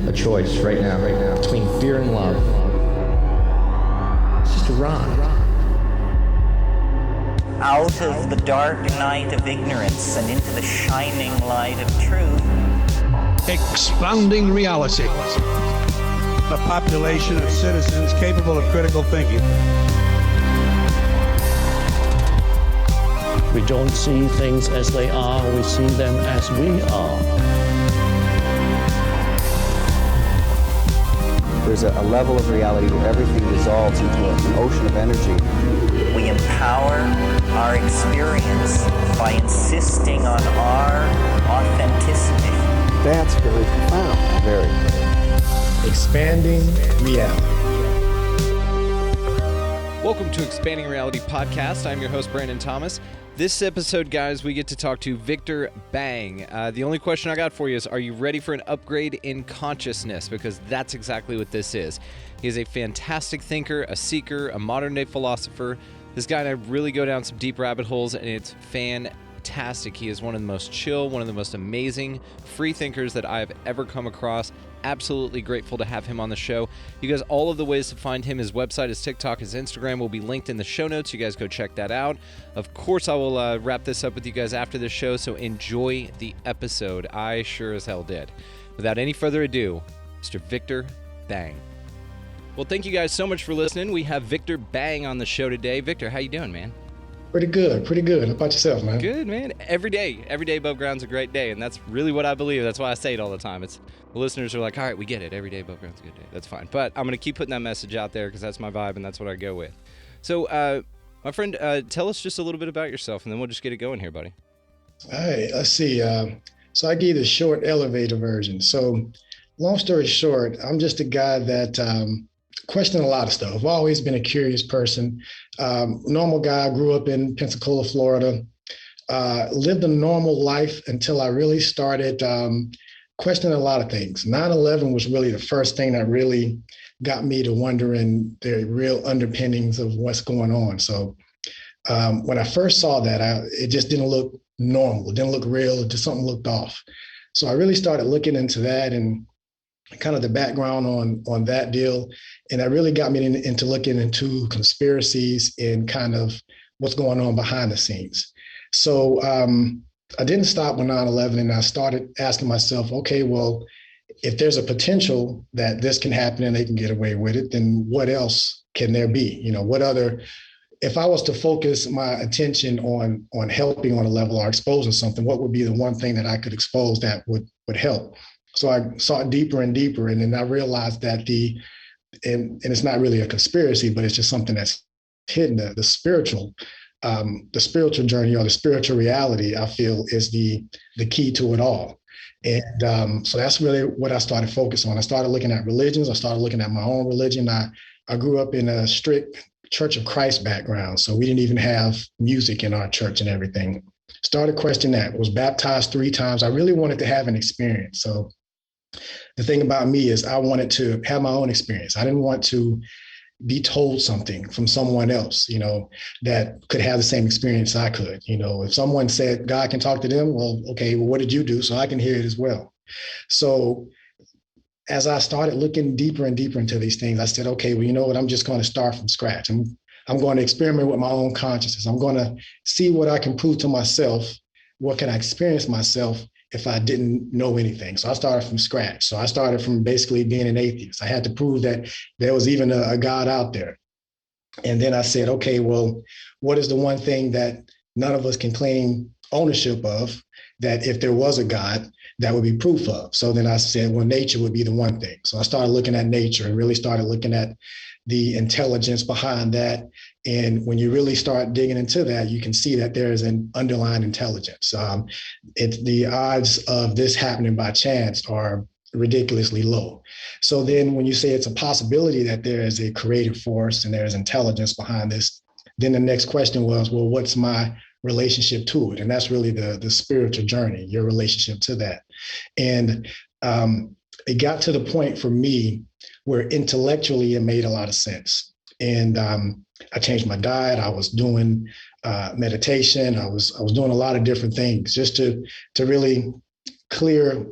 a choice right now, between fear and love. It's just a ride. Out of the dark night of ignorance and into the shining light of truth. Expounding reality. A population of citizens capable of critical thinking. We don't see things as they are, we see them as we are. There's a level of reality where everything dissolves into an ocean of energy. We empower our experience by insisting on our authenticity. That's very profound. Very. Expanding reality. Welcome to Expanding Reality Podcast. I'm your host, Brandon Thomas. This episode, guys, we get to talk to Vikter Bang. The only question I got for you is, are you ready for an upgrade in consciousness? Because that's exactly what this is. He is a fantastic thinker, a seeker, a modern-day philosopher. This guy and I really go down some deep rabbit holes, and it's fantastic. He is one of the most chill, one of the most amazing free thinkers that I have ever come across. Absolutely grateful to have him on the show. You guys, all of the ways to find him, his website, his TikTok, his Instagram will be linked in the show notes. You guys go check that out. Of course, I will wrap this up with you guys after the show, so enjoy the episode. I sure as hell did. Without any further ado, Mr. Vikter Bang. Well, thank you guys so much for listening. We have Vikter Bang on the show today. Vikter, how you doing, man? Pretty good. How about yourself, man? Good, man. Every day above ground's a great day, and that's really what I believe. That's why I say it all the time. The listeners are like, all right, we get it. Every day above ground's a good day. That's fine. But I'm going to keep putting that message out there because that's my vibe and that's what I go with. So, my friend, tell us just a little bit about yourself, and then we'll just get it going here, buddy. All right, let's see. So I gave the short elevator version. So long story short, I'm just a guy that question a lot of stuff. I've always been a curious person. Normal guy, grew up in Pensacola, Florida. Lived a normal life until I really started questioning a lot of things. 9/11 was really the first thing that really got me to wondering the real underpinnings of what's going on. So when I first saw that, it just didn't look normal. It didn't look real. It just something looked off. So I really started looking into that and kind of the background on that deal. And that really got me into looking into conspiracies and kind of what's going on behind the scenes. So I didn't stop with 9/11, and I started asking myself, okay, well, if there's a potential that this can happen and they can get away with it, then what else can there be? You know, what other, if I was to focus my attention on helping on a level or exposing something, what would be the one thing that I could expose that would help? So I sought deeper and deeper, and then I realized that and it's not really a conspiracy, but it's just something that's hidden. The spiritual journey or the spiritual reality, I feel, is the key to it all. And so that's really what I started focusing on. I started looking at religions. I started looking at my own religion. I grew up in a strict Church of Christ background, so we didn't even have music in our church and everything. Started questioning that. Was baptized 3 times. I really wanted to have an experience. So the thing about me is I wanted to have my own experience. I didn't want to be told something from someone else, you know, that could have the same experience I could. You know, if someone said God can talk to them, well, okay, well, what did you do? So I can hear it as well. So as I started looking deeper and deeper into these things, I said, okay, well, you know what? I'm just going to start from scratch. I'm going to experiment with my own consciousness. I'm going to see what I can prove to myself. What can I experience myself if I didn't know anything? So I started from scratch. So I started from basically being an atheist. I had to prove that there was even a God out there. And then I said, okay, well, what is the one thing that none of us can claim ownership of, that if there was a God, that would be proof of? So then I said, well, nature would be the one thing. So I started looking at nature and really started looking at the intelligence behind that. And when you really start digging into that, you can see that there is an underlying intelligence. The odds of this happening by chance are ridiculously low. So then when you say it's a possibility that there is a creative force and there is intelligence behind this, then the next question was, well, what's my relationship to it? And that's really the spiritual journey, your relationship to that. And it got to the point for me where intellectually it made a lot of sense. And I changed my diet. I was doing meditation. I was doing a lot of different things just to really clear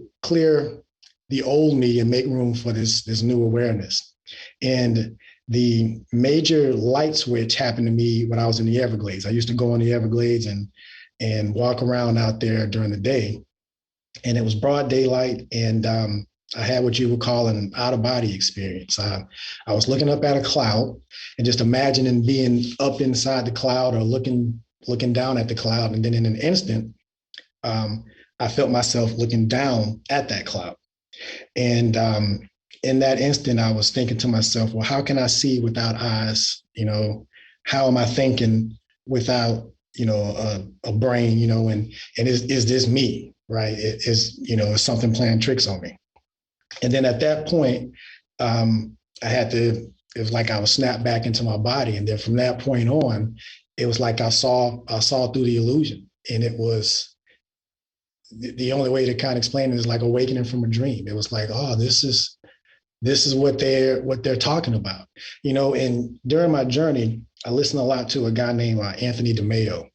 the old me and make room for this new awareness. And the major light switch happened to me when I was in the Everglades. I used to go in the Everglades and walk around out there during the day, and it was broad daylight, and I had what you would call an out-of-body experience. I was looking up at a cloud and just imagining being up inside the cloud or looking down at the cloud, and then in an instant, I felt myself looking down at that cloud. And in that instant, I was thinking to myself, well, how can I see without eyes? How am I thinking without, a brain, and is this me, right? Is something playing tricks on me? And then at that point, it was like I was snapped back into my body. And then from that point on, it was like I saw through the illusion. And it was the only way to kind of explain it is like awakening from a dream. It was like, oh, this is what they're talking about. And during my journey, I listened a lot to a guy named Anthony DeMeo,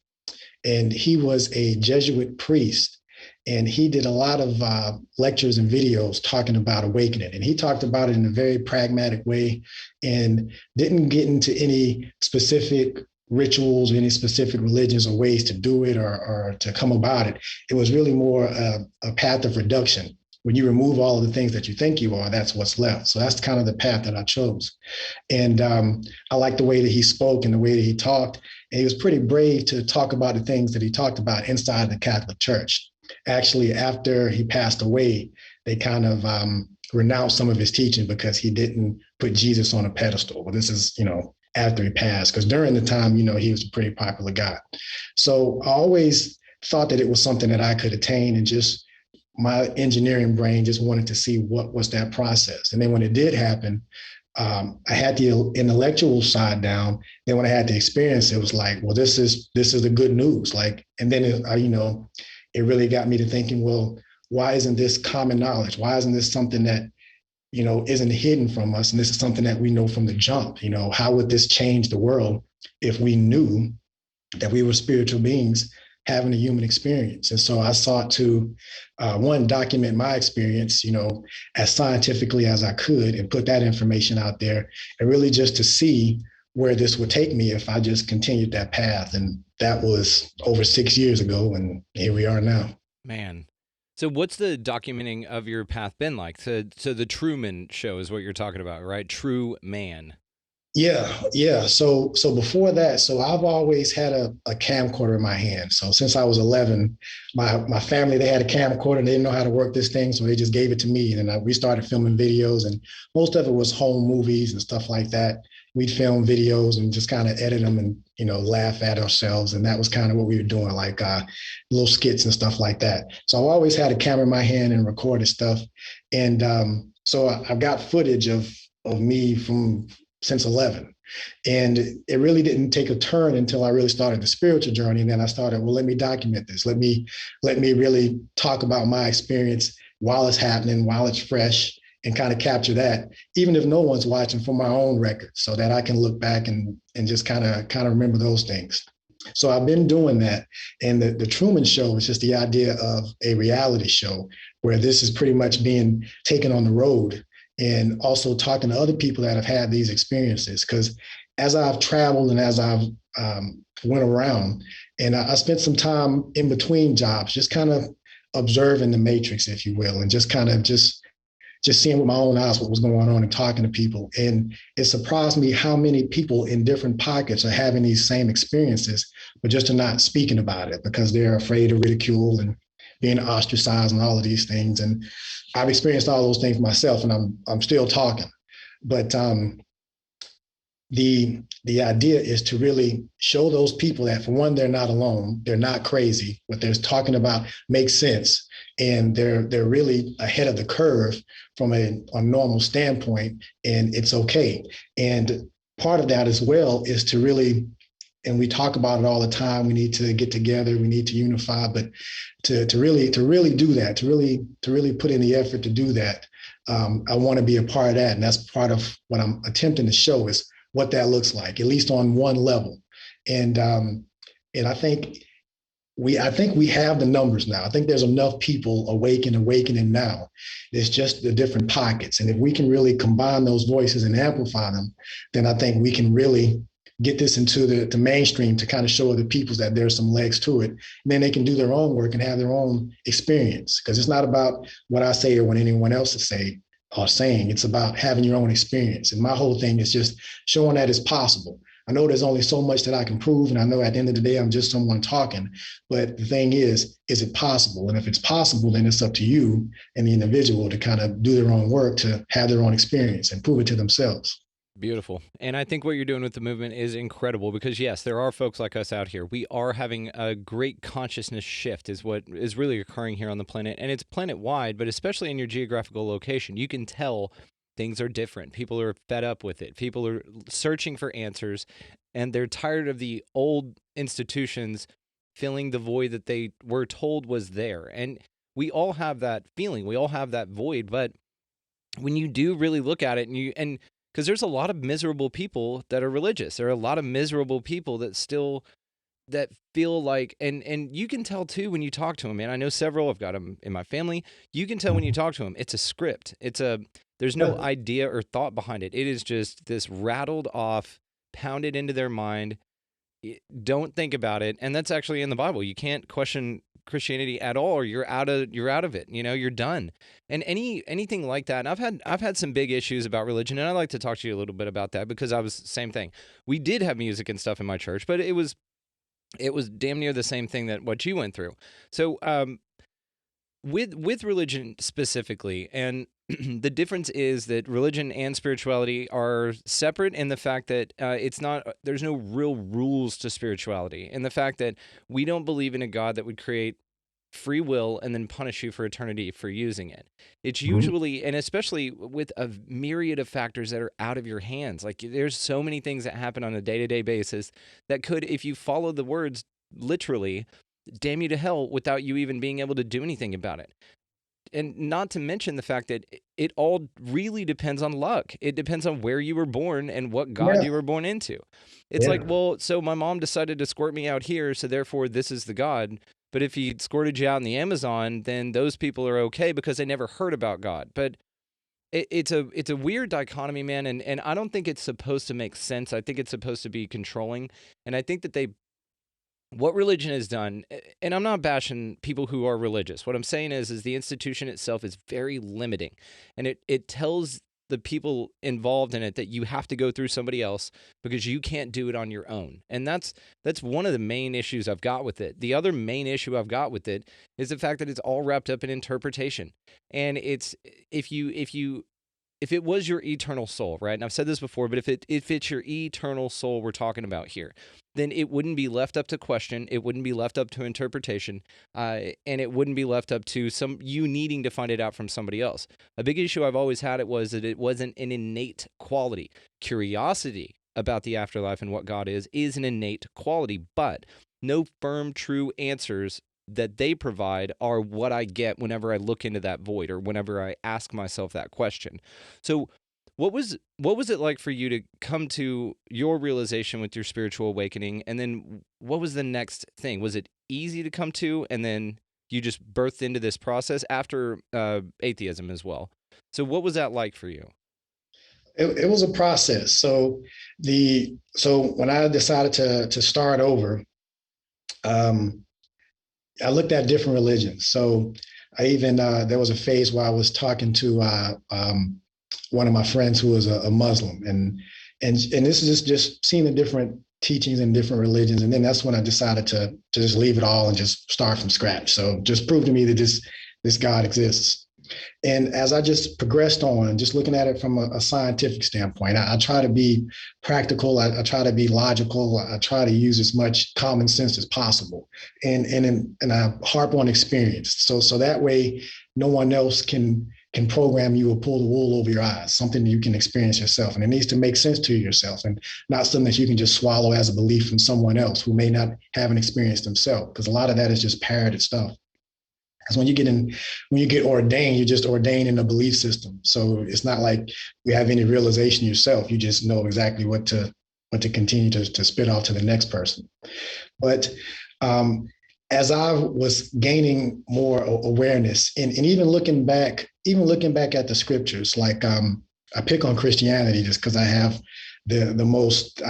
and he was a Jesuit priest. And he did a lot of lectures and videos talking about awakening. And he talked about it in a very pragmatic way and didn't get into any specific rituals or any specific religions or ways to do it or to come about it. It was really more a path of reduction. When you remove all of the things that you think you are, that's what's left. So that's kind of the path that I chose. And I like the way that he spoke and the way that he talked. And he was pretty brave to talk about the things that he talked about inside the Catholic Church. Actually, after he passed away, they kind of renounced some of his teaching because he didn't put Jesus on a pedestal. Well, this is, after he passed, because during the time, he was a pretty popular guy. So I always thought that it was something that I could attain, and just my engineering brain just wanted to see what was that process. And then when it did happen, I had the intellectual side down. Then when I had the experience, it was like, well, this is the good news. And then it really got me to thinking, well, why isn't this common knowledge? Why isn't this something that, isn't hidden from us? And this is something that we know from the jump. How would this change the world if we knew that we were spiritual beings having a human experience? And so I sought to, one, document my experience, as scientifically as I could, and put that information out there, and really just to see where this would take me if I just continued that path. And that was over 6 years ago, and here we are now. Man. So what's the documenting of your path been like? So the Truman Show is what you're talking about, right? True Man. Yeah. So before that, I've always had a camcorder in my hand. So since I was 11, my family, they had a camcorder and they didn't know how to work this thing. So they just gave it to me. And we started filming videos, and most of it was home movies and stuff like that. We'd film videos and just kind of edit them and, laugh at ourselves. And that was kind of what we were doing, like little skits and stuff like that. So I've always had a camera in my hand and recorded stuff. And so I've got footage of me since 11. And it really didn't take a turn until I really started the spiritual journey. And then I started, well, let me document this. Let me really talk about my experience while it's happening, while it's fresh, and kind of capture that, even if no one's watching, for my own record, so that I can look back and just kind of remember those things. So I've been doing that. And the Truman Show is just the idea of a reality show where this is pretty much being taken on the road, and also talking to other people that have had these experiences. Because as I've traveled and as I've went around, and I spent some time in between jobs, just kind of observing the matrix, if you will, and just kind of just seeing with my own eyes what was going on and talking to people. And it surprised me how many people in different pockets are having these same experiences, but just are not speaking about it because they're afraid of ridicule and being ostracized and all of these things. And I've experienced all those things myself, and I'm still talking. But the idea is to really show those people that, for one, they're not alone, they're not crazy. What they're talking about makes sense, and they're really ahead of the curve from a normal standpoint, and it's okay. And part of that as well is to really, and we talk about it all the time, we need to get together, we need to unify, but to really do that, to really put in the effort to do that, I want to be a part of that. And that's part of what I'm attempting to show, is what that looks like, at least on one level. And I think I think we have the numbers now. I think there's enough people awakening now. It's just the different pockets. And if we can really combine those voices and amplify them, then I think we can really get this into the mainstream to kind of show other peoples that there's some legs to it. And then they can do their own work and have their own experience. Because it's not about what I say or what anyone else is saying. It's about having your own experience. And my whole thing is just showing that it's possible. I know there's only so much that I can prove, and I know at the end of the day, I'm just someone talking. But the thing is it possible? And if it's possible, then it's up to you and the individual to kind of do their own work, to have their own experience and prove it to themselves. Beautiful. And I think what you're doing with the movement is incredible because, yes, there are folks like us out here. We are having a great consciousness shift is what is really occurring here on the planet. And it's planet-wide, but especially in your geographical location, you can tell things are different. People are fed up with it. People are searching for answers, and they're tired of the old institutions filling the void that they were told was there. And we all have that feeling. We all have that void. But when you do really look at it, and because there's a lot of miserable people that are religious. There are a lot of miserable people that feel like, and you can tell too when you talk to them, man. I know several, I've got them in my family. You can tell when you talk to them, it's a script. There's no idea or thought behind it. It is just this rattled off, pounded into their mind. Don't think about it. And that's actually in the Bible. You can't question Christianity at all, or you're out of it. You're done. And anything like that. And I've had some big issues about religion, and I'd like to talk to you a little bit about that because I was same thing. We did have music and stuff in my church, but it was damn near the same thing that what you went through. So with religion specifically, and the difference is that religion and spirituality are separate in the fact that there's no real rules to spirituality, and the fact that we don't believe in a God that would create free will and then punish you for eternity for using it. It's usually, and especially with a myriad of factors that are out of your hands. Like there's so many things that happen on a day-to-day basis that could, if you follow the words literally, damn you to hell without you even being able to do anything about it. And not to mention the fact that it all really depends on luck. It depends on where you were born and what God you were born into. It's like, well, so my mom decided to squirt me out here, so therefore this is the God. But if he squirted you out in the Amazon, then those people are okay because they never heard about God. But it's a weird dichotomy, man, and I don't think it's supposed to make sense. I think it's supposed to be controlling. And I think that what religion has done, and I'm not bashing people who are religious. What I'm saying is the institution itself is very limiting, and it tells the people involved in it that you have to go through somebody else because you can't do it on your own. And that's one of the main issues I've got with it. The other main issue I've got with it is the fact that it's all wrapped up in interpretation. And it's if it was your eternal soul, right? And I've said this before, but if it's your eternal soul we're talking about here, then it wouldn't be left up to question. It wouldn't be left up to interpretation, and it wouldn't be left up to you needing to find it out from somebody else. A big issue I've always had was that it wasn't an innate quality. Curiosity about the afterlife and what God is an innate quality, but no firm, true answers that they provide are what I get whenever I look into that void or whenever I ask myself that question. So what was it like for you to come to your realization with your spiritual awakening? And then what was the next thing? Was it easy to come to, and then you just birthed into this process after atheism as well? So what was that like for you? It was a process. So when I decided to start over, I looked at different religions. So I even, there was a phase where I was talking to one of my friends who was a Muslim, and this is just seeing the different teachings in different religions. And then that's when I decided to just leave it all and just start from scratch. So just prove to me that this God exists. And as I just progressed on, just looking at it from a scientific standpoint, I try to be practical. I try to be logical. I try to use as much common sense as possible, and I harp on experience. So that way, no one else can program you or pull the wool over your eyes. Something you can experience yourself, and it needs to make sense to yourself, and not something that you can just swallow as a belief from someone else who may not have an experience themselves. Because a lot of that is just parroted stuff. Because when you get ordained, you're just ordained in a belief system. So it's not like you have any realization yourself. You just know exactly what to continue to spit off to the next person. But as I was gaining more awareness and even looking back at the scriptures, like I pick on Christianity just because I have the most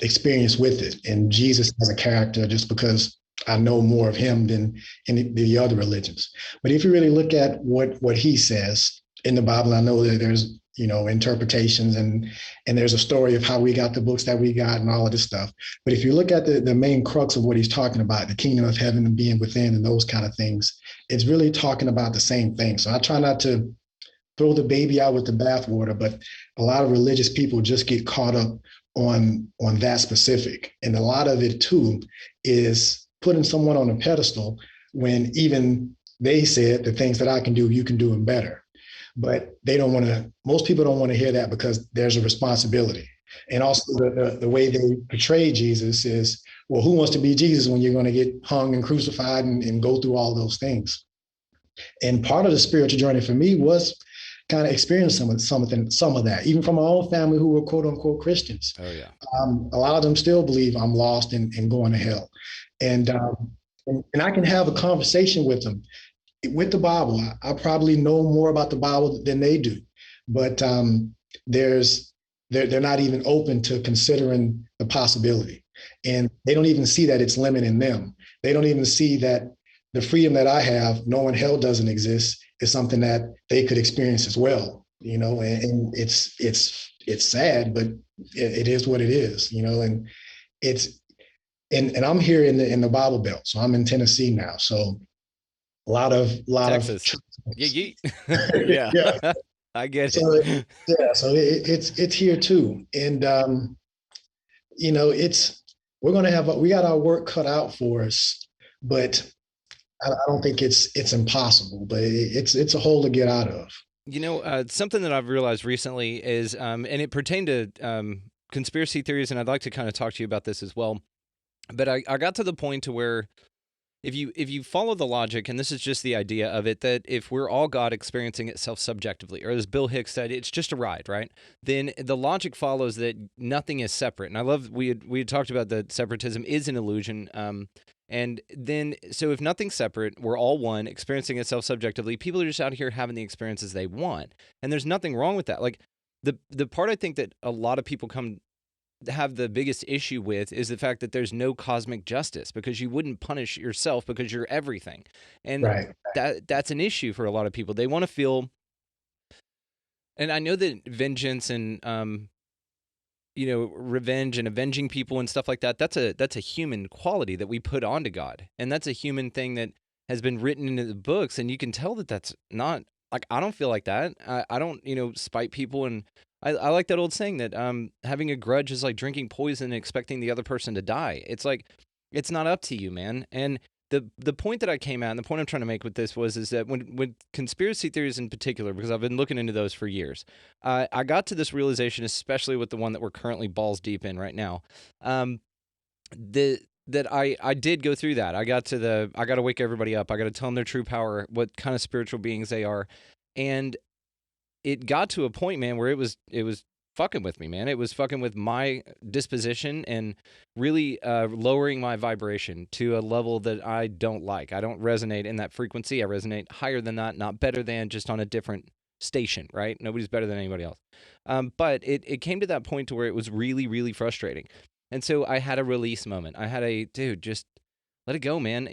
experience with it, and Jesus as a character, just because I know more of him than in the other religions. But if you really look at what he says in the Bible, I know that there's interpretations and there's a story of how we got the books that we got and all of this stuff. But if you look at the main crux of what he's talking about, the kingdom of heaven and being within and those kind of things, it's really talking about the same thing. So I try not to throw the baby out with the bathwater, but a lot of religious people just get caught up on that specific. And a lot of it too is putting someone on a pedestal when even they said the things that I can do, you can do them better. But most people don't want to hear that because there's a responsibility. And also the way they portray Jesus is, well, who wants to be Jesus when you're going to get hung and crucified and go through all those things? And part of the spiritual journey for me was kind of experiencing some of that, even from my own family who were quote unquote Christians. Oh yeah. A lot of them still believe I'm lost and going to hell. And I can have a conversation with them with the Bible. I probably know more about the Bible than they do, but they're not even open to considering the possibility, and they don't even see that it's limiting them. They don't even see that the freedom that I have, knowing hell doesn't exist, is something that they could experience as well. And it's sad, but it is what it is. And it's and I'm here in the Bible Belt, so I'm in Tennessee now, so. A lot of Texas. Yeah. Yeah. I get so, it. Yeah, so it's here too, and we got our work cut out for us, but I don't think it's impossible, but it's a hole to get out of. Something that I've realized recently is, and it pertained to conspiracy theories, and I'd like to kind of talk to you about this as well. But I got to the point to where if you follow the logic, and this is just the idea of it, that if we're all God experiencing it self-subjectively, or as Bill Hicks said, it's just a ride, right? Then the logic follows that nothing is separate. And I love we had talked about that separatism is an illusion. And then so if nothing's separate, we're all one, experiencing it self-subjectively. People are just out here having the experiences they want, and there's nothing wrong with that. Like the part I think that a lot of people have the biggest issue with is the fact that there's no cosmic justice, because you wouldn't punish yourself because you're everything. And Right. that's an issue for a lot of people. They want to feel, and I know that vengeance and revenge and avenging people and stuff like that, that's a human quality that we put onto God. And that's a human thing that has been written into the books, and you can tell that that's not, like, I don't feel like that. I don't, spite people, and I like that old saying that having a grudge is like drinking poison and expecting the other person to die. It's like, it's not up to you, man. And the point that I came at, and the point I'm trying to make with this is that when conspiracy theories in particular, because I've been looking into those for years, I got to this realization, especially with the one that we're currently balls deep in right now, that I did go through that. I got to wake everybody up. I got to tell them their true power, what kind of spiritual beings they are. And it got to a point, man, where it was fucking with me, man. It was fucking with my disposition and really lowering my vibration to a level that I don't like. I don't resonate in that frequency. I resonate higher than that, not better than, just on a different station, right? Nobody's better than anybody else. But it came to that point to where it was really, really frustrating. And so I had a release moment. I had dude, just let it go, man.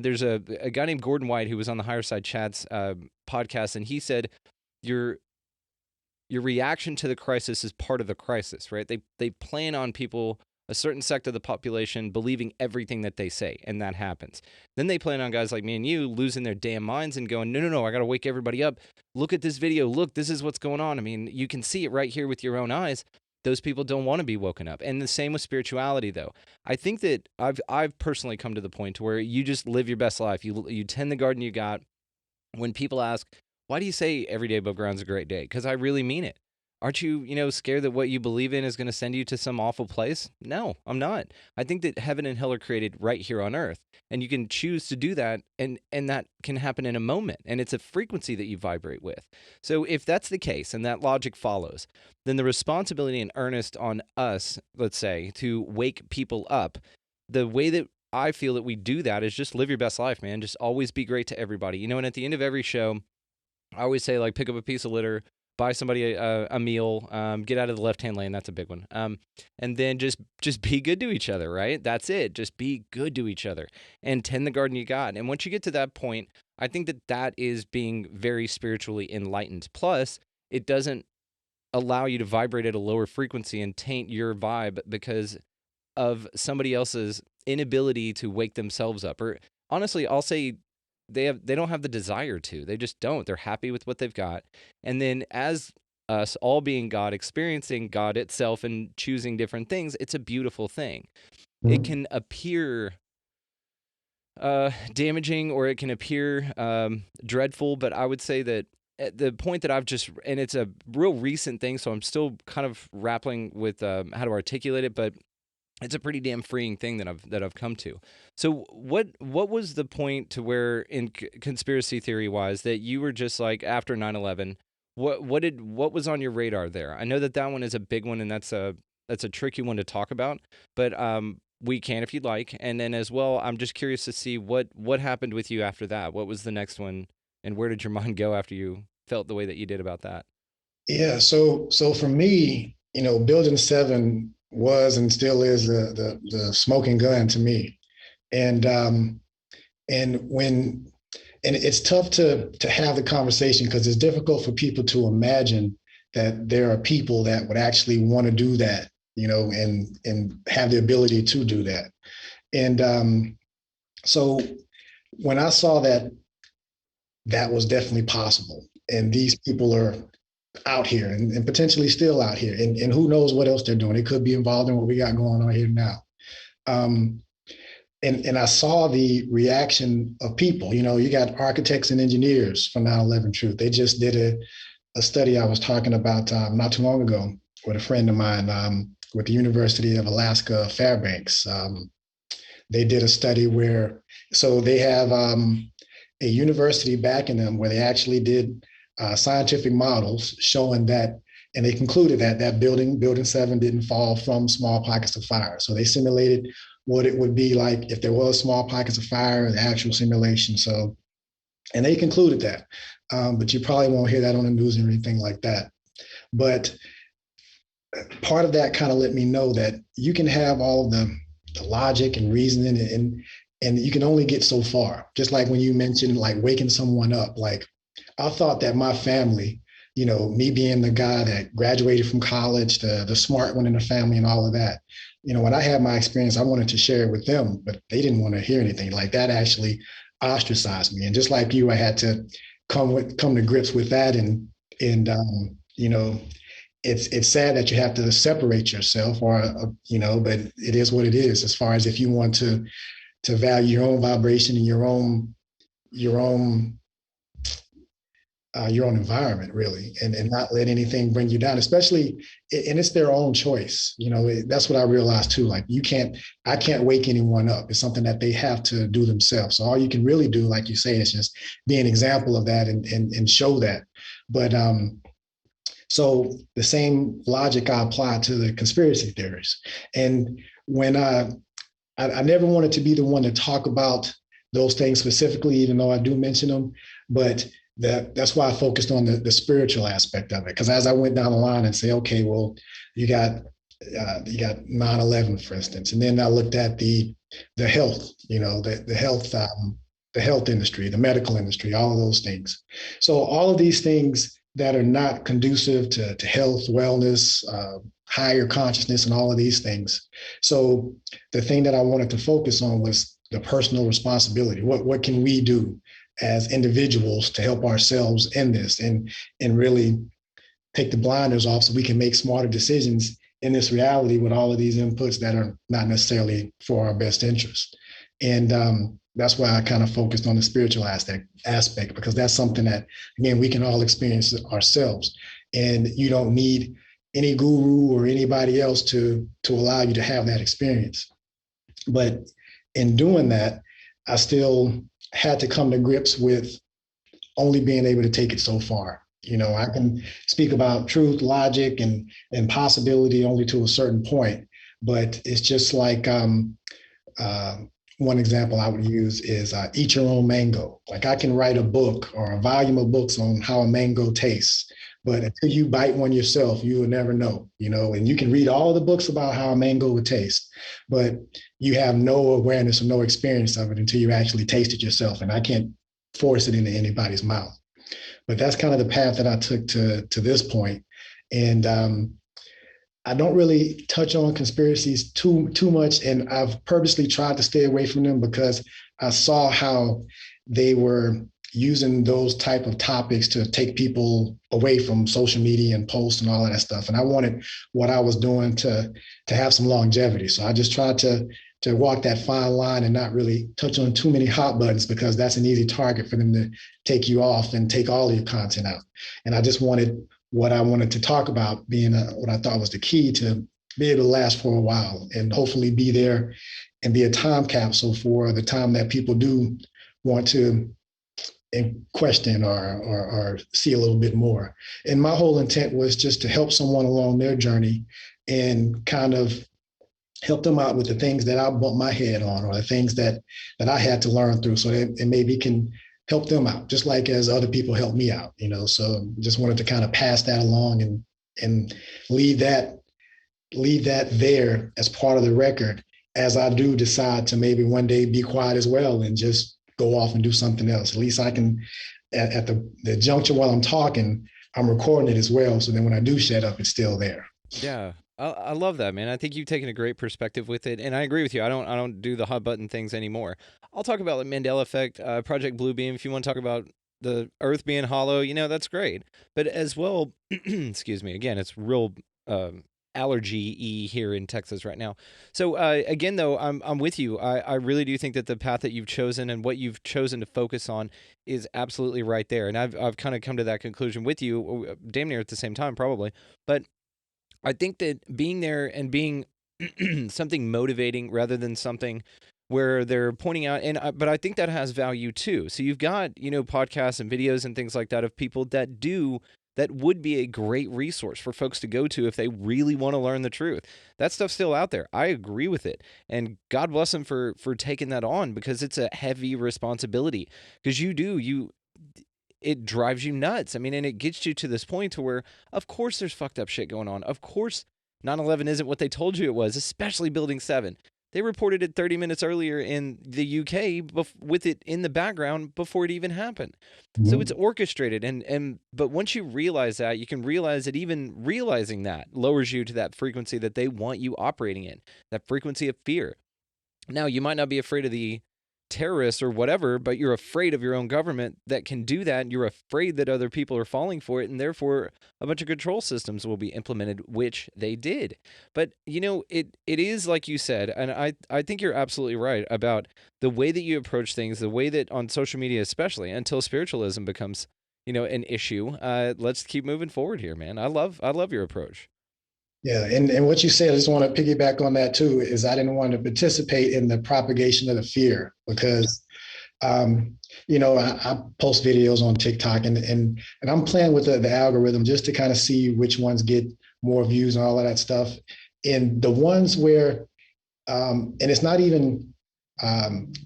There's a guy named Gordon White who was on the Higher Side Chats podcast, and he said, your reaction to the crisis is part of the crisis, right? They plan on people, a certain sect of the population, believing everything that they say, and that happens. Then they plan on guys like me and you losing their damn minds and going, no, I got to wake everybody up. Look at this video. Look, this is what's going on. I mean, you can see it right here with your own eyes. Those people don't want to be woken up. And the same with spirituality, though. I think that I've personally come to the point to where you just live your best life. You tend the garden you got. When people ask, why do you say every day above ground is a great day? Because I really mean it. Aren't you, scared that what you believe in is going to send you to some awful place? No, I'm not. I think that heaven and hell are created right here on earth, and you can choose to do that, and that can happen in a moment, and it's a frequency that you vibrate with. So if that's the case, and that logic follows, then the responsibility and earnest on us, let's say, to wake people up, the way that I feel that we do that is just live your best life, man. Just always be great to everybody, you know. And at the end of every show, I always say, like, pick up a piece of litter, buy somebody a meal, get out of the left-hand lane. That's a big one. And then just be good to each other, right? That's it. Just be good to each other and tend the garden you got. And once you get to that point, I think that is being very spiritually enlightened. Plus, it doesn't allow you to vibrate at a lower frequency and taint your vibe because of somebody else's inability to wake themselves up. Or honestly, I'll say they don't have the desire to. They just don't. They're happy with what they've got. And then as us all being God, experiencing God itself and choosing different things, it's a beautiful thing. It can appear damaging, or it can appear dreadful, but I would say that at the point that and it's a real recent thing, so I'm still kind of grappling with how to articulate it, but it's a pretty damn freeing thing that I've come to. So what was the point to where, in conspiracy theory wise, that you were just like, after 9/11, what was on your radar there? I know that one is a big one, and that's a tricky one to talk about, but we can if you'd like. And then as well, I'm just curious to see what happened with you after that. What was the next one, and where did your mind go after you felt the way that you did about that? Yeah. So for me, Building 7 was and still is the smoking gun to me. And it's tough to have the conversation because it's difficult for people to imagine that there are people that would actually want to do that, and have the ability to do that. And so when I saw that was definitely possible, and these people are out here and potentially still out here, and who knows what else they're doing. They could be involved in what we got going on here now. And I saw the reaction of people. You got architects and engineers for 9/11 Truth. They just did a study I was talking about not too long ago with a friend of mine with the University of Alaska Fairbanks. They did a study so they have a university backing them, where they actually did scientific models showing that, and they concluded that building 7 didn't fall from small pockets of fire. So they simulated what it would be like if there was small pockets of fire in the actual simulation. So, and they concluded that, but you probably won't hear that on the news or anything like that. But part of that kind of let me know that you can have all the logic and reasoning, and you can only get so far. Just like when you mentioned, like, waking someone up, like, I thought that my family, me being the guy that graduated from college, the smart one in the family and all of that, when I had my experience, I wanted to share it with them, but they didn't want to hear anything. Like, that actually ostracized me. And just like you, I had to come to grips with that. And it's sad that you have to separate yourself, but it is what it is, as far as if you want to value your own vibration and your own environment, really, and not let anything bring you down, especially, and it's their own choice. That's what I realized too. Like, I can't wake anyone up. It's something that they have to do themselves. So all you can really do, like you say, is just be an example of that and show that. But so the same logic I apply to the conspiracy theories. And when I never wanted to be the one to talk about those things specifically, even though I do mention them, but that's why I focused on the spiritual aspect of it. Because as I went down the line and say, okay, well, you got 9/11, for instance, and then I looked at the health, the health industry, the medical industry, all of those things. So all of these things that are not conducive to health, wellness, higher consciousness, and all of these things. So the thing that I wanted to focus on was the personal responsibility. What can we do as individuals to help ourselves in this, and really take the blinders off so we can make smarter decisions in this reality with all of these inputs that are not necessarily for our best interest. And that's why I kind of focused on the spiritual aspect, because that's something that, again, we can all experience ourselves. And you don't need any guru or anybody else to allow you to have that experience. But in doing that, I still had to come to grips with only being able to take it so far. I can speak about truth, logic, and possibility only to a certain point, but it's just like one example I would use is eat your own mango. Like I can write a book or a volume of books on how a mango tastes, but until you bite one yourself, you will never know, and you can read all the books about how a mango would taste, but you have no awareness or no experience of it until you actually taste it yourself. And I can't force it into anybody's mouth. But that's kind of the path that I took to this point. And I don't really touch on conspiracies too much, and I've purposely tried to stay away from them because I saw how they were using those type of topics to take people away from social media and posts and all of that stuff. And I wanted what I was doing to have some longevity. So I just tried to walk that fine line and not really touch on too many hot buttons, because that's an easy target for them to take you off and take all of your content out. And I just wanted what I wanted to talk about being what I thought was the key to be able to last for a while and hopefully be there and be a time capsule for the time that people do want to question or see a little bit more. And my whole intent was just to help someone along their journey and kind of help them out with the things that I bumped my head on, or the things that I had to learn through, so that it maybe can help them out, just like as other people help me out, So just wanted to kind of pass that along and leave that there as part of the record, as I do decide to maybe one day be quiet as well and just go off and do something else. At least I can, at the juncture while I'm talking, I'm recording it as well. So then when I do shut up, it's still there. Yeah. I love that, man. I think you've taken a great perspective with it, and I agree with you. I don't do the hot button things anymore. I'll talk about the Mandela effect, Project Bluebeam. If you want to talk about the Earth being hollow, that's great. But as well, excuse me. Again, it's real allergy-y here in Texas right now. So again, though, I'm with you. I really do think that the path that you've chosen and what you've chosen to focus on is absolutely right there. And I've kind of come to that conclusion with you, damn near at the same time, probably. But I think that being there and being something motivating rather than something where they're pointing out, but I think that has value too. So you've got, podcasts and videos and things like that of people that would be a great resource for folks to go to if they really want to learn the truth. That stuff's still out there. I agree with it. And God bless them for taking that on, because it's a heavy responsibility, because it drives you nuts. I mean, and it gets you to this point to where, of course, there's fucked up shit going on. Of course, 9/11 isn't what they told you it was, especially Building 7. They reported it 30 minutes earlier in the UK with it in the background before it even happened. Mm-hmm. So it's orchestrated. But once you realize that, you can realize that even realizing that lowers you to that frequency that they want you operating in, that frequency of fear. Now, you might not be afraid of the terrorists or whatever, but you're afraid of your own government that can do that, and you're afraid that other people are falling for it, and therefore a bunch of control systems will be implemented, which they did. But it is like you said, and I think you're absolutely right about the way that you approach things, the way that on social media, especially until spiritualism becomes an issue. Let's keep moving forward here, man. I love your approach. Yeah, and what you said, I just want to piggyback on that too, is I didn't want to participate in the propagation of the fear, because, I post videos on TikTok and I'm playing with the algorithm just to kind of see which ones get more views and all of that stuff. And the ones where, and it's not even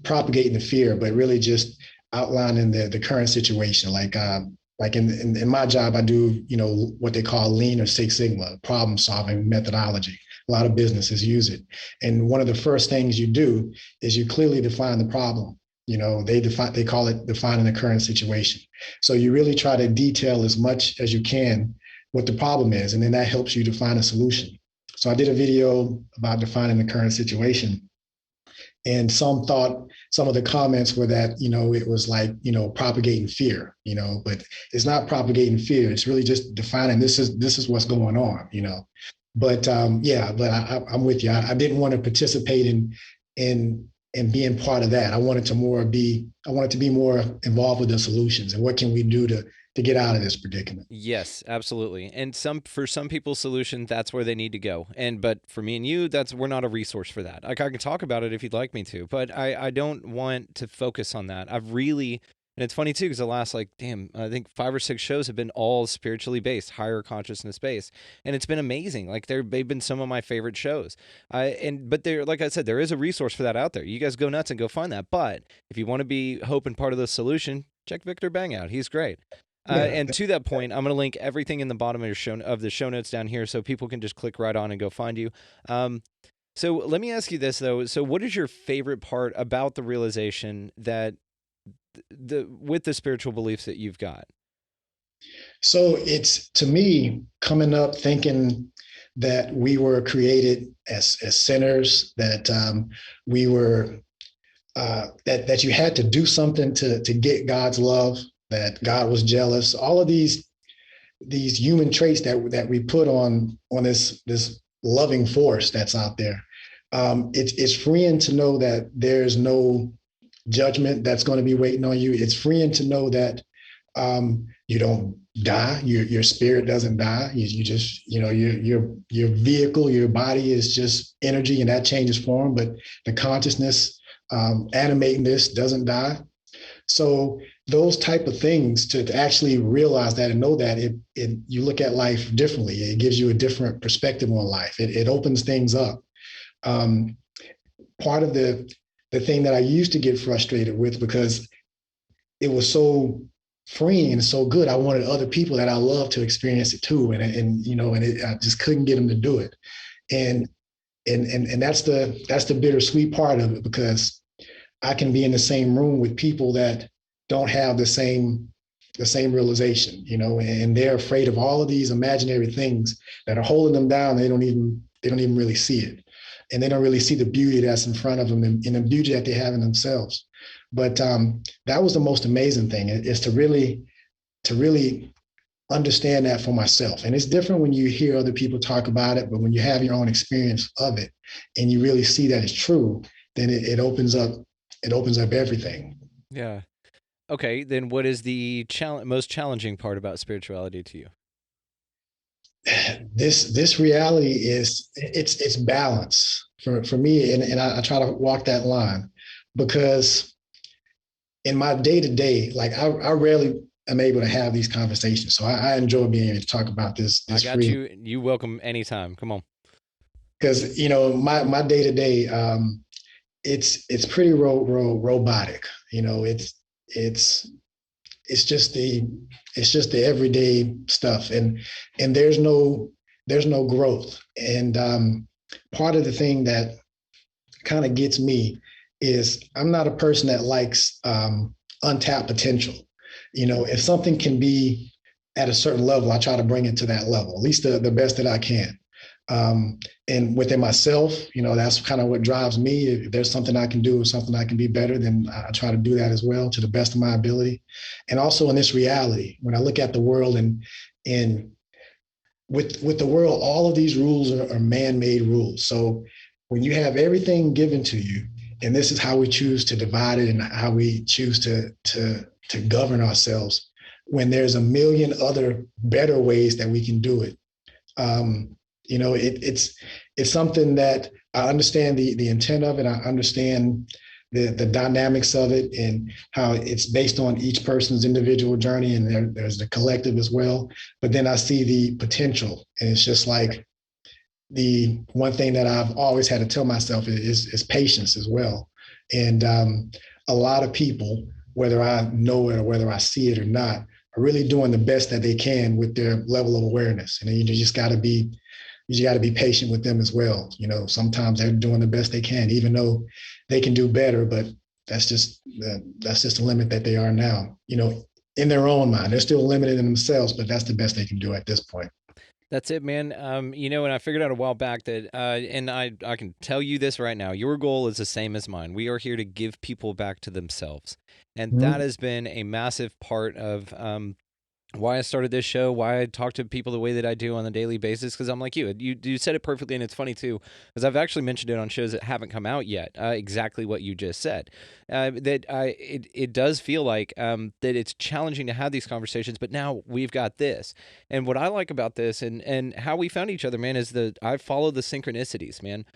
propagating the fear, but really just outlining the current situation, like in my job, I do, what they call Lean or Six Sigma, problem solving methodology. A lot of businesses use it. And one of the first things you do is you clearly define the problem. They call it defining the current situation. So you really try to detail as much as you can what the problem is, and then that helps you define a solution. So I did a video about defining the current situation. And some of the comments were that, it was like, propagating fear, but it's not propagating fear. It's really just defining this is what's going on, But I'm with you. I didn't want to participate in being part of that. I wanted to be more involved with the solutions and what can we do to get out of this predicament. Yes, absolutely. And for some people's solution, that's where they need to go. But for me and you, we're not a resource for that. Like, I can talk about it if you'd like me to, but I don't want to focus on that. I've really And it's funny too, because the last I think 5 or 6 shows have been all spiritually based, higher consciousness based, and it's been amazing. Like they've been some of my favorite shows. But there, like I said, there is a resource for that out there. You guys go nuts and go find that. But if you want to be hope and part of the solution, check Vikter Bang out. He's great. And to that point, I'm going to link everything in the bottom of the show notes down here, so people can just click right on and go find you. So let me ask you this though. So what is your favorite part about the realization that with the spiritual beliefs that you've got? So it's, to me, coming up thinking that we were created as sinners, that we were that you had to do something to get God's love, that God was jealous. All of these human traits that we put on this loving force that's out there. It's freeing to know that there's no judgment that's going to be waiting on you. It's freeing to know that you don't die. Your spirit doesn't die. You just, your vehicle, your body is just energy, and that changes form. But the consciousness animating this doesn't die. So those type of things, to actually realize that and know that, you look at life differently. It gives you a different perspective on life. It opens things up. Part of the thing that I used to get frustrated with, because it was so freeing and so good, I wanted other people that I love to experience it too, and I just couldn't get them to do it, and that's the bittersweet part of it, because I can be in the same room with people that don't have the same realization, and they're afraid of all of these imaginary things that are holding them down. They don't even really see it. And they don't really see the beauty that's in front of them, and the beauty that they have in themselves. But that was the most amazing thing, is to really understand that for myself. And it's different when you hear other people talk about it, but when you have your own experience of it and you really see that it's true, then it opens up everything. Yeah. Okay, then what is the most challenging part about spirituality to you? This reality is, it's balance for me, and I try to walk that line, because in my day-to-day, like I rarely am able to have these conversations. So I enjoy being able to talk about this. I got you. You welcome anytime. Come on. Because my day-to-day, it's pretty robotic. It's just the everyday stuff, and there's no growth. And part of the thing that kind of gets me is, I'm not a person that likes untapped potential. If something can be at a certain level, I try to bring it to that level, at least the best that I can. And within myself, that's kind of what drives me. If there's something I can do or something I can be better, then I try to do that as well, to the best of my ability. And also in this reality, when I look at the world, and with the world, all of these rules are man-made rules. So when you have everything given to you, and this is how we choose to divide it and how we choose to govern ourselves, when there's a million other better ways that we can do it. It's something that I understand the intent of it. I understand the dynamics of it, and how it's based on each person's individual journey, and there's the collective as well. But then I see the potential, and it's just like, the one thing that I've always had to tell myself is patience as well. And a lot of people, whether I know it or whether I see it or not, are really doing the best that they can with their level of awareness. And you just got to be patient with them as well. Sometimes they're doing the best they can, even though they can do better, but that's just the limit that they are now. In their own mind, they're still limited in themselves, but that's the best they can do at this point. That's it, man. And I figured out a while back that, and I can tell you this right now, your goal is the same as mine. We are here to give people back to themselves. And that has been a massive part of why I started this show, why I talk to people the way that I do on a daily basis, because I'm like you. You said it perfectly, and it's funny too, because I've actually mentioned it on shows that haven't come out yet, exactly what you just said. It does feel like that it's challenging to have these conversations, but now we've got this. And what I like about this and how we found each other, man, is that I follow the synchronicities, man.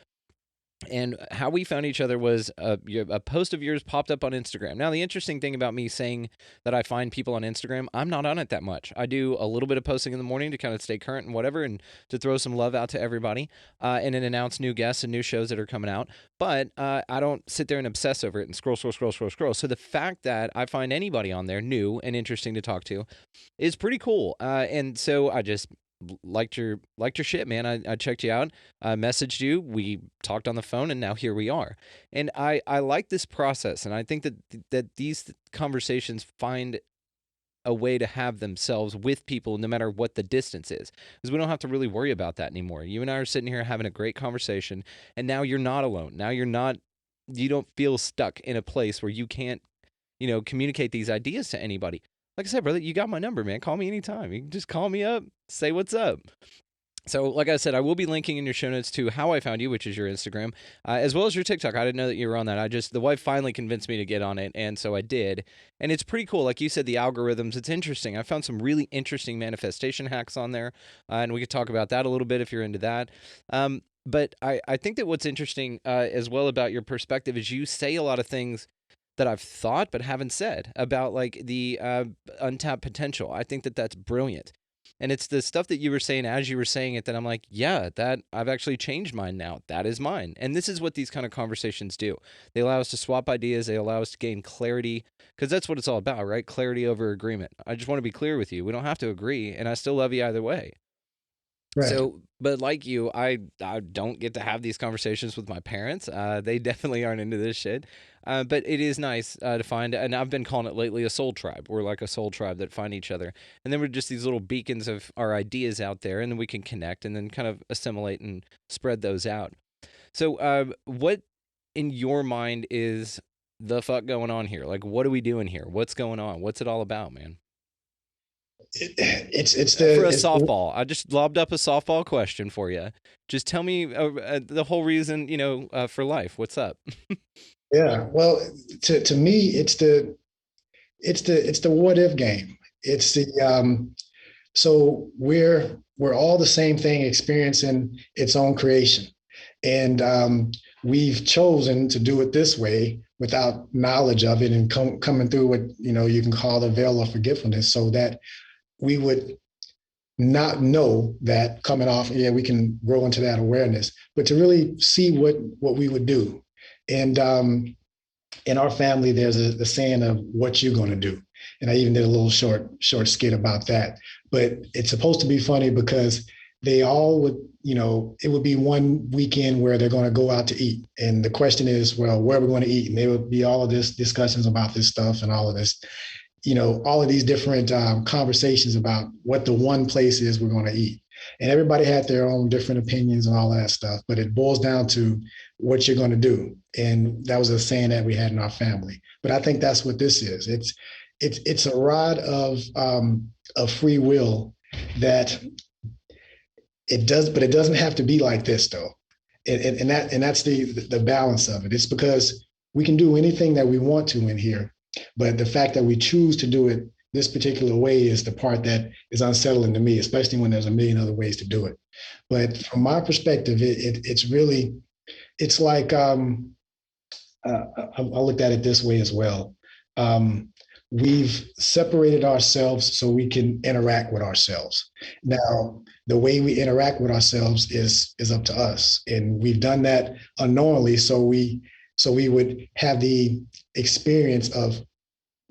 And how we found each other was a post of yours popped up on Instagram. Now, the interesting thing about me saying that I find people on Instagram, I'm not on it that much. I do a little bit of posting in the morning to kind of stay current and whatever, and to throw some love out to everybody, and then announce new guests and new shows that are coming out. But I don't sit there and obsess over it and scroll. So the fact that I find anybody on there new and interesting to talk to is pretty cool. And so I just liked your shit, man. I checked you out, I messaged you, we talked on the phone, and now here we are. And I like this process, and I think that these conversations find a way to have themselves with people no matter what the distance is, because we don't have to really worry about that anymore. You and I are sitting here having a great conversation, and now you're not alone. Now you don't feel stuck in a place where you can't communicate these ideas to anybody. Like I said, brother, you got my number, man. Call me anytime. You can just call me up, say what's up. So, like I said, I will be linking in your show notes to how I found you, which is your Instagram, as well as your TikTok. I didn't know that you were on that. The wife finally convinced me to get on it, and so I did. And it's pretty cool. Like you said, the algorithms, it's interesting. I found some really interesting manifestation hacks on there, and we could talk about that a little bit if you're into that. But I think that what's interesting as well about your perspective is you say a lot of things that I've thought but haven't said about, like, the untapped potential. I think that that's brilliant. And it's the stuff that you were saying as you were saying it that I'm like, yeah, that I've actually changed mine now. That is mine. And this is what these kind of conversations do. They allow us to swap ideas. They allow us to gain clarity, because that's what it's all about, right? Clarity over agreement. I just want to be clear with you. We don't have to agree, and I still love you either way. Right. So, but like you, I don't get to have these conversations with my parents. They definitely aren't into this shit. But it is nice to find, and I've been calling it lately a soul tribe. We're like a soul tribe that find each other. And then we're just these little beacons of our ideas out there, and then we can connect and then kind of assimilate and spread those out. So what in your mind is the fuck going on here? Like, what are we doing here? What's going on? What's it all about, man? It's for a softball. I just lobbed up a softball question for you. Just tell me the whole reason, for life. What's up? Yeah. Well, to me, it's the what if game. It's the so we're all the same thing experiencing its own creation, and we've chosen to do it this way without knowledge of it, and coming through what you can call the veil of forgetfulness, so that we would not know that coming off. Yeah, we can grow into that awareness, but to really see what we would do. And in our family, there's the saying of what you're going to do. And I even did a little short skit about that. But it's supposed to be funny because they all would, it would be one weekend where they're going to go out to eat. And the question is, well, where are we going to eat? And there would be all of this discussions about this stuff and all of this, all of these different conversations about what the one place is we're going to eat. And everybody had their own different opinions and all that stuff, but it boils down to what you're going to do. And that was a saying that we had in our family. But I think that's what this is. It's a rod of free will that it does, but it doesn't have to be like this though. And that's the balance of it. It's because we can do anything that we want to in here, but the fact that we choose to do it this particular way is the part that is unsettling to me, especially when there's a million other ways to do it. But from my perspective, it's like, I looked at it this way as well. We've separated ourselves so we can interact with ourselves. Now, the way we interact with ourselves is up to us. And we've done that unknowingly, so we would have the experience of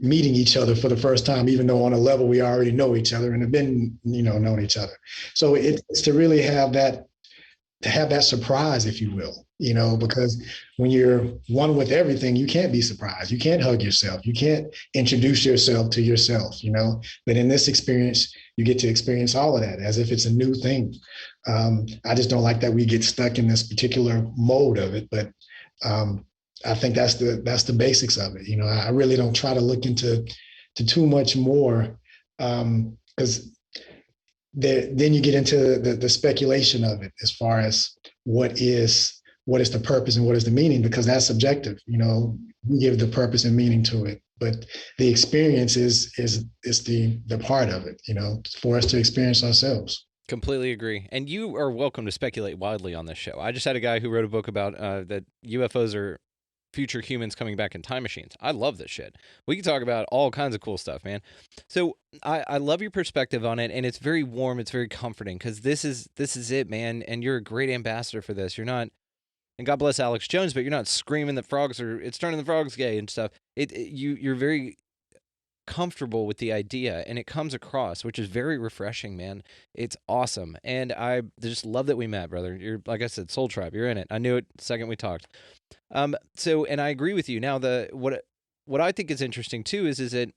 meeting each other for the first time, even though on a level we already know each other and have been, known each other. So it's to really have that surprise, if you will, because when you're one with everything, you can't be surprised. You can't hug yourself. You can't introduce yourself to yourself, but in this experience, you get to experience all of that as if it's a new thing. I just don't like that we get stuck in this particular mode of it, but I think that's the basics of it. I really don't try to look into too much more, because then you get into the speculation of it as far as what is the purpose and what is the meaning, because that's subjective. We give the purpose and meaning to it, but the experience is the part of it. For us to experience ourselves. Completely agree. And you are welcome to speculate wildly on this show. I just had a guy who wrote a book about that UFOs are future humans coming back in time machines. I love this shit. We can talk about all kinds of cool stuff, man. So I love your perspective on it, and it's very warm. It's very comforting because this is it, man. And you're a great ambassador for this. You're not, and God bless Alex Jones, but you're not screaming that frogs are, it's turning the frogs gay and stuff. You're very comfortable with the idea, and it comes across, which is very refreshing, man. It's awesome. And I just love that we met, brother. You're, like I said, Soul Tribe. You're in it. I knew it the second we talked. So, and I agree with you. Now, what I think is interesting too is that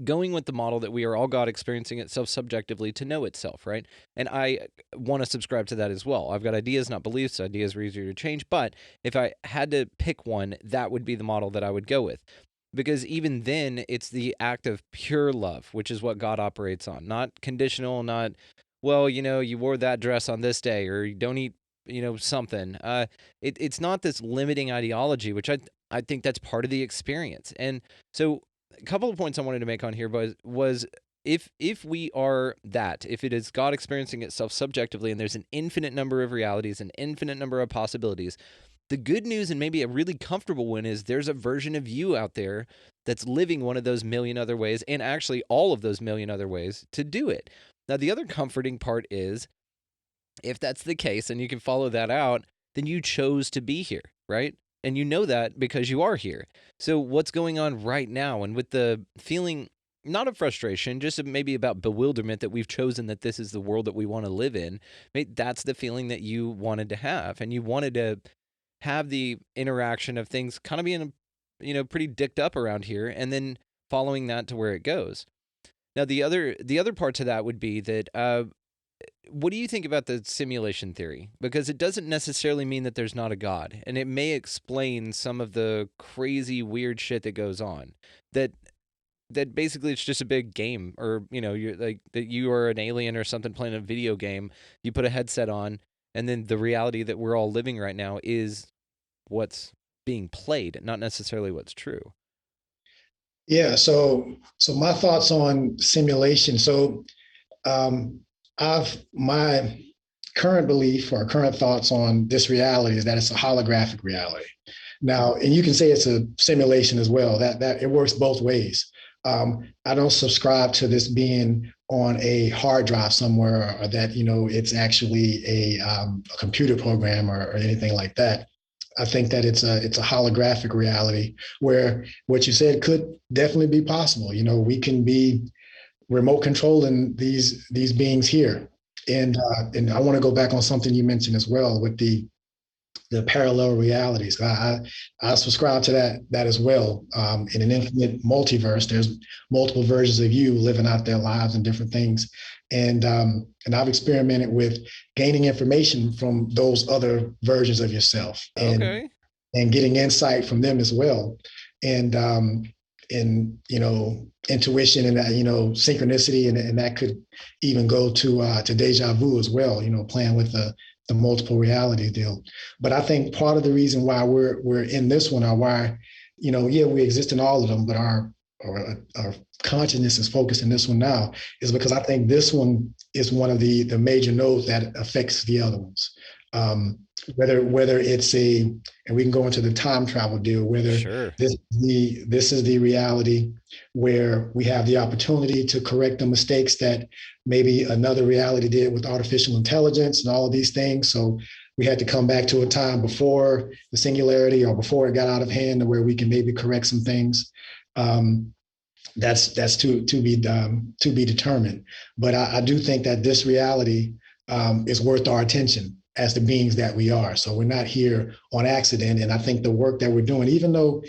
going with the model that we are all God experiencing itself subjectively to know itself, right? And I want to subscribe to that as well. I've got ideas, not beliefs. Ideas are easier to change, but if I had to pick one, that would be the model that I would go with. Because even then, it's the act of pure love, which is what God operates on. Not conditional, not, well, you wore that dress on this day, or you don't eat, something. It's not this limiting ideology, which I think that's part of the experience. And so a couple of points I wanted to make on here was if we are that, if it is God experiencing itself subjectively, and there's an infinite number of realities, an infinite number of possibilities, the good news, and maybe a really comfortable one, is there's a version of you out there that's living one of those million other ways, and actually all of those million other ways to do it. Now, the other comforting part is, if that's the case and you can follow that out, then you chose to be here, right? And you know that because you are here. So what's going on right now, and with the feeling, not of frustration, just maybe about bewilderment that we've chosen that this is the world that we want to live in, that's the feeling that you wanted to have, and you wanted to have the interaction of things kind of being, pretty dicked up around here, and then following that to where it goes. Now, the other part to that would be that, what do you think about the simulation theory? Because it doesn't necessarily mean that there's not a God, and it may explain some of the crazy, weird shit that goes on. That basically it's just a big game, or you're like that you are an alien or something playing a video game. You put a headset on, and then the reality that we're all living right now is what's being played, not necessarily what's true. Yeah. So my thoughts on simulation. So my current belief or current thoughts on this reality is that it's a holographic reality. Now, and you can say it's a simulation as well. That it works both ways. I don't subscribe to this being on a hard drive somewhere, or that it's actually a computer program or anything like that. I think that it's a holographic reality where what you said could definitely be possible. We can be remote controlling these beings here, and I want to go back on something you mentioned as well with the parallel realities. I subscribe to that as well. In an infinite multiverse, there's multiple versions of you living out their lives and different things. And I've experimented with gaining information from those other versions of yourself, and getting insight from them as well. And intuition and synchronicity, and that could even go to deja vu as well. Playing with the multiple reality deal. But I think part of the reason why we're in this one, or why, we exist in all of them, but our consciousness is focused in this one now, is because I think this one is one of the major nodes that affects the other ones. Whether it's and we can go into the time travel deal, whether Sure. this is the reality where we have the opportunity to correct the mistakes that maybe another reality did with artificial intelligence and all of these things. So we had to come back to a time before the singularity, or before it got out of hand, to where we can maybe correct some things. That's to be determined. But I do think that this reality is worth our attention as the beings that we are. So we're not here on accident. And I think the work that we're doing, even though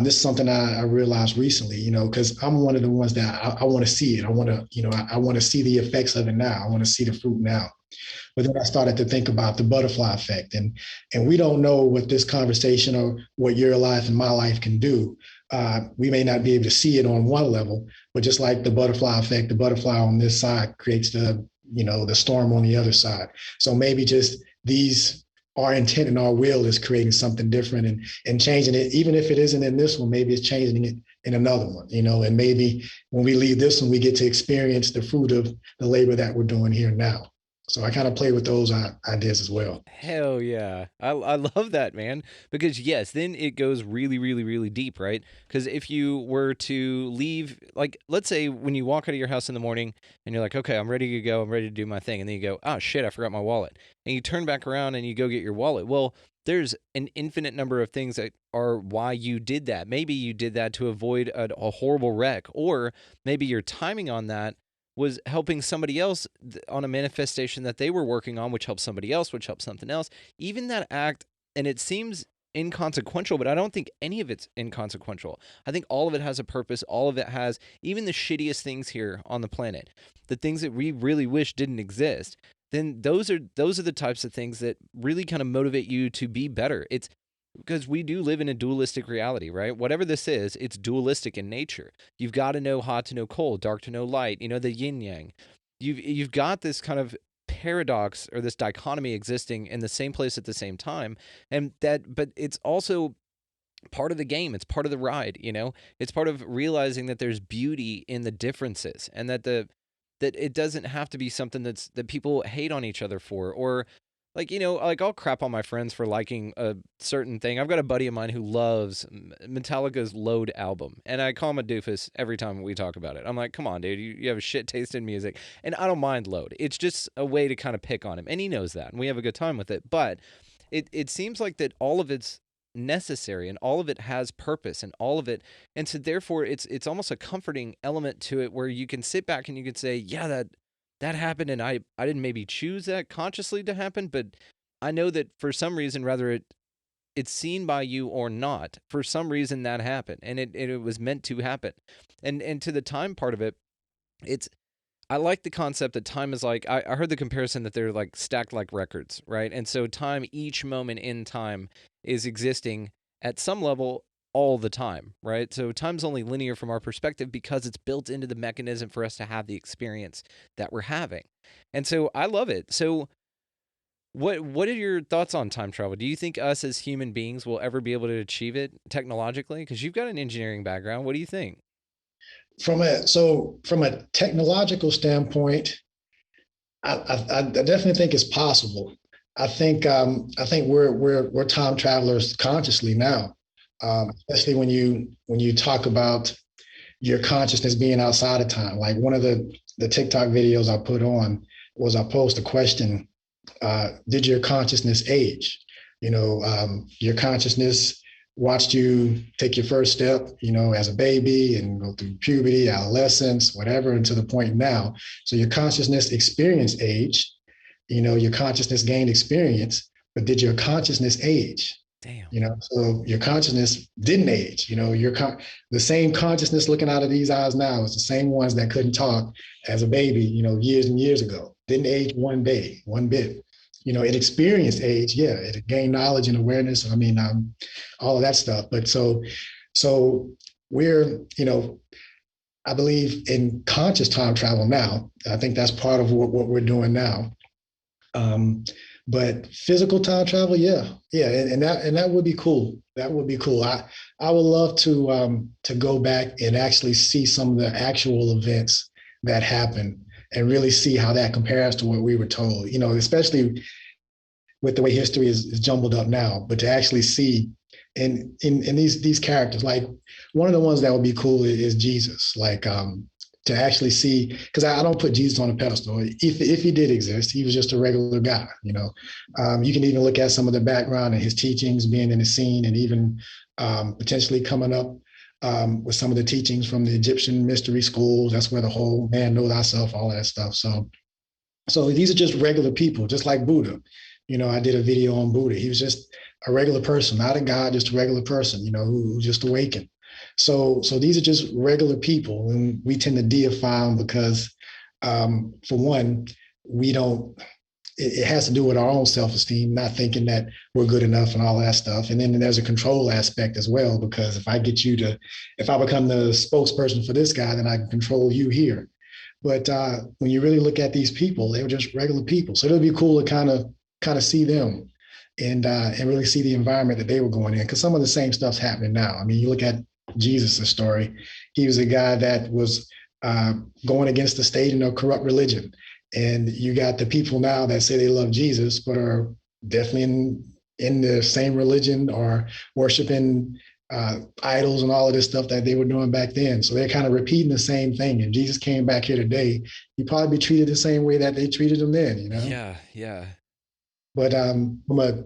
this is something I realized recently, because I'm one of the ones that I want to see it. I want to see the effects of it now. I want to see the fruit now. But then I started to think about the butterfly effect, and we don't know what this conversation or what your life and my life can do. We may not be able to see it on one level, but just like the butterfly effect, the butterfly on this side creates the storm on the other side. So maybe just our intent and our will is creating something different and changing it. Even if it isn't in this one, maybe it's changing it in another one, and maybe when we leave this one, we get to experience the fruit of the labor that we're doing here now. So I kind of play with those ideas as well. Hell yeah. I love that, man. Because yes, then it goes really, really, really deep, right? Because if you were to leave, like, let's say when you walk out of your house in the morning and you're like, okay, I'm ready to go, I'm ready to do my thing. And then you go, oh shit, I forgot my wallet. And you turn back around and you go get your wallet. Well, there's an infinite number of things that are why you did that. Maybe you did that to avoid a horrible wreck, or maybe your timing on that was helping somebody else on a manifestation that they were working on, which helps somebody else, which helps something else. Even that act, and it seems inconsequential, but I don't think any of it's inconsequential. I think all of it has a purpose. All of it has, even the shittiest things here on the planet, the things that we really wish didn't exist, then those are the types of things that really kind of motivate you to be better. It's because we do live in a dualistic reality, right? Whatever this is, it's dualistic in nature. You've got to know hot to know cold, dark to know light, the yin yang. You've got this kind of paradox or this dichotomy existing in the same place at the same time. But it's also part of the game. It's part of the ride, It's part of realizing that there's beauty in the differences, and that it doesn't have to be something that people hate on each other for, or like, like I'll crap on my friends for liking a certain thing. I've got a buddy of mine who loves Metallica's Load album, and I call him a doofus every time we talk about it. I'm like, come on, dude, you have a shit taste in music. And I don't mind Load. It's just a way to kind of pick on him, and he knows that, and we have a good time with it. But it seems like that all of it's necessary, and all of it has purpose, and all of it, and so therefore it's almost a comforting element to it, where you can sit back and you can say, yeah, that happened, and I didn't maybe choose that consciously to happen, but I know that for some reason, whether it's seen by you or not, for some reason that happened, and it was meant to happen. And to the time part of it, I like the concept that time is like, I heard the comparison that they're like stacked like records, right? And so time, each moment in time is existing at some level all the time, right? So time's only linear from our perspective because it's built into the mechanism for us to have the experience that we're having. And so I love it. So what are your thoughts on time travel? Do you think us as human beings will ever be able to achieve it technologically? Because you've got an engineering background. What do you think? From a technological standpoint, I definitely think it's possible. I think we're time travelers consciously now. Especially when you talk about your consciousness being outside of time. Like one of the TikTok videos I put on was I posed a question, did your consciousness age? Your consciousness watched you take your first step, as a baby, and go through puberty, adolescence, whatever, and to the point now. So your consciousness experienced age, your consciousness gained experience, but did your consciousness age? Damn. So your consciousness didn't age. The same consciousness looking out of these eyes now is the same ones that couldn't talk as a baby, years and years ago. Didn't age one day, one bit. It experienced age. Yeah, it gained knowledge and awareness. All of that stuff. But so we're, I believe in conscious time travel now. I think that's part of what we're doing now. But physical time travel, yeah, and that would be cool. That would be cool. I would love to go back and actually see some of the actual events that happened and really see how that compares to what we were told. Especially with the way history is jumbled up now. But to actually see in these characters, like one of the ones that would be cool is Jesus. Like to actually see, because I don't put Jesus on a pedestal. If he did exist, he was just a regular guy. You can even look at some of the background and his teachings being in the scene, and even potentially coming up with some of the teachings from the Egyptian mystery schools. That's where the whole man know thyself, all of that stuff. So these are just regular people, just like Buddha. I did a video on Buddha. He was just a regular person, not a god, just a regular person, who just awakened. So these are just regular people, and we tend to deify them because, for one, we don't. It has to do with our own self-esteem, not thinking that we're good enough and all that stuff. And then there's a control aspect as well, because if I become the spokesperson for this guy, then I can control you here. But when you really look at these people, they were just regular people. So it'll be cool to kind of see them and really see the environment that they were going in, because some of the same stuff's happening now. You look at Jesus' story. He was a guy that was going against the state and a corrupt religion. And you got the people now that say they love Jesus, but are definitely in the same religion or worshiping idols and all of this stuff that they were doing back then. So they're kind of repeating the same thing. And Jesus came back here today, he'd probably be treated the same way that they treated him then, you know? Yeah. But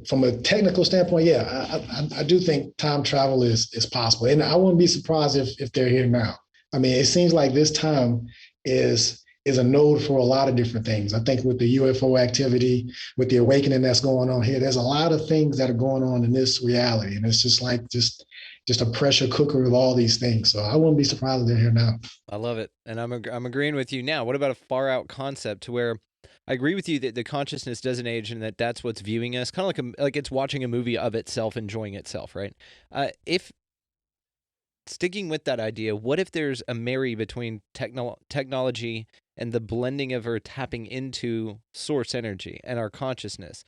from a technical standpoint, yeah, I do think time travel is possible. And I wouldn't be surprised if they're here now. I mean, it seems like this time is a node for a lot of different things. I think with the UFO activity, with the awakening that's going on here, there's a lot of things that are going on in this reality. And it's just like just a pressure cooker of all these things. So I wouldn't be surprised if they're here now. I love it. And I'm agreeing with you now. What about a far out concept to where I agree with you that the consciousness doesn't age and that's what's viewing us, kind of like it's watching a movie of itself, enjoying itself, right? If sticking with that idea, what if there's a marry between technology and the blending of or tapping into source energy and our consciousness?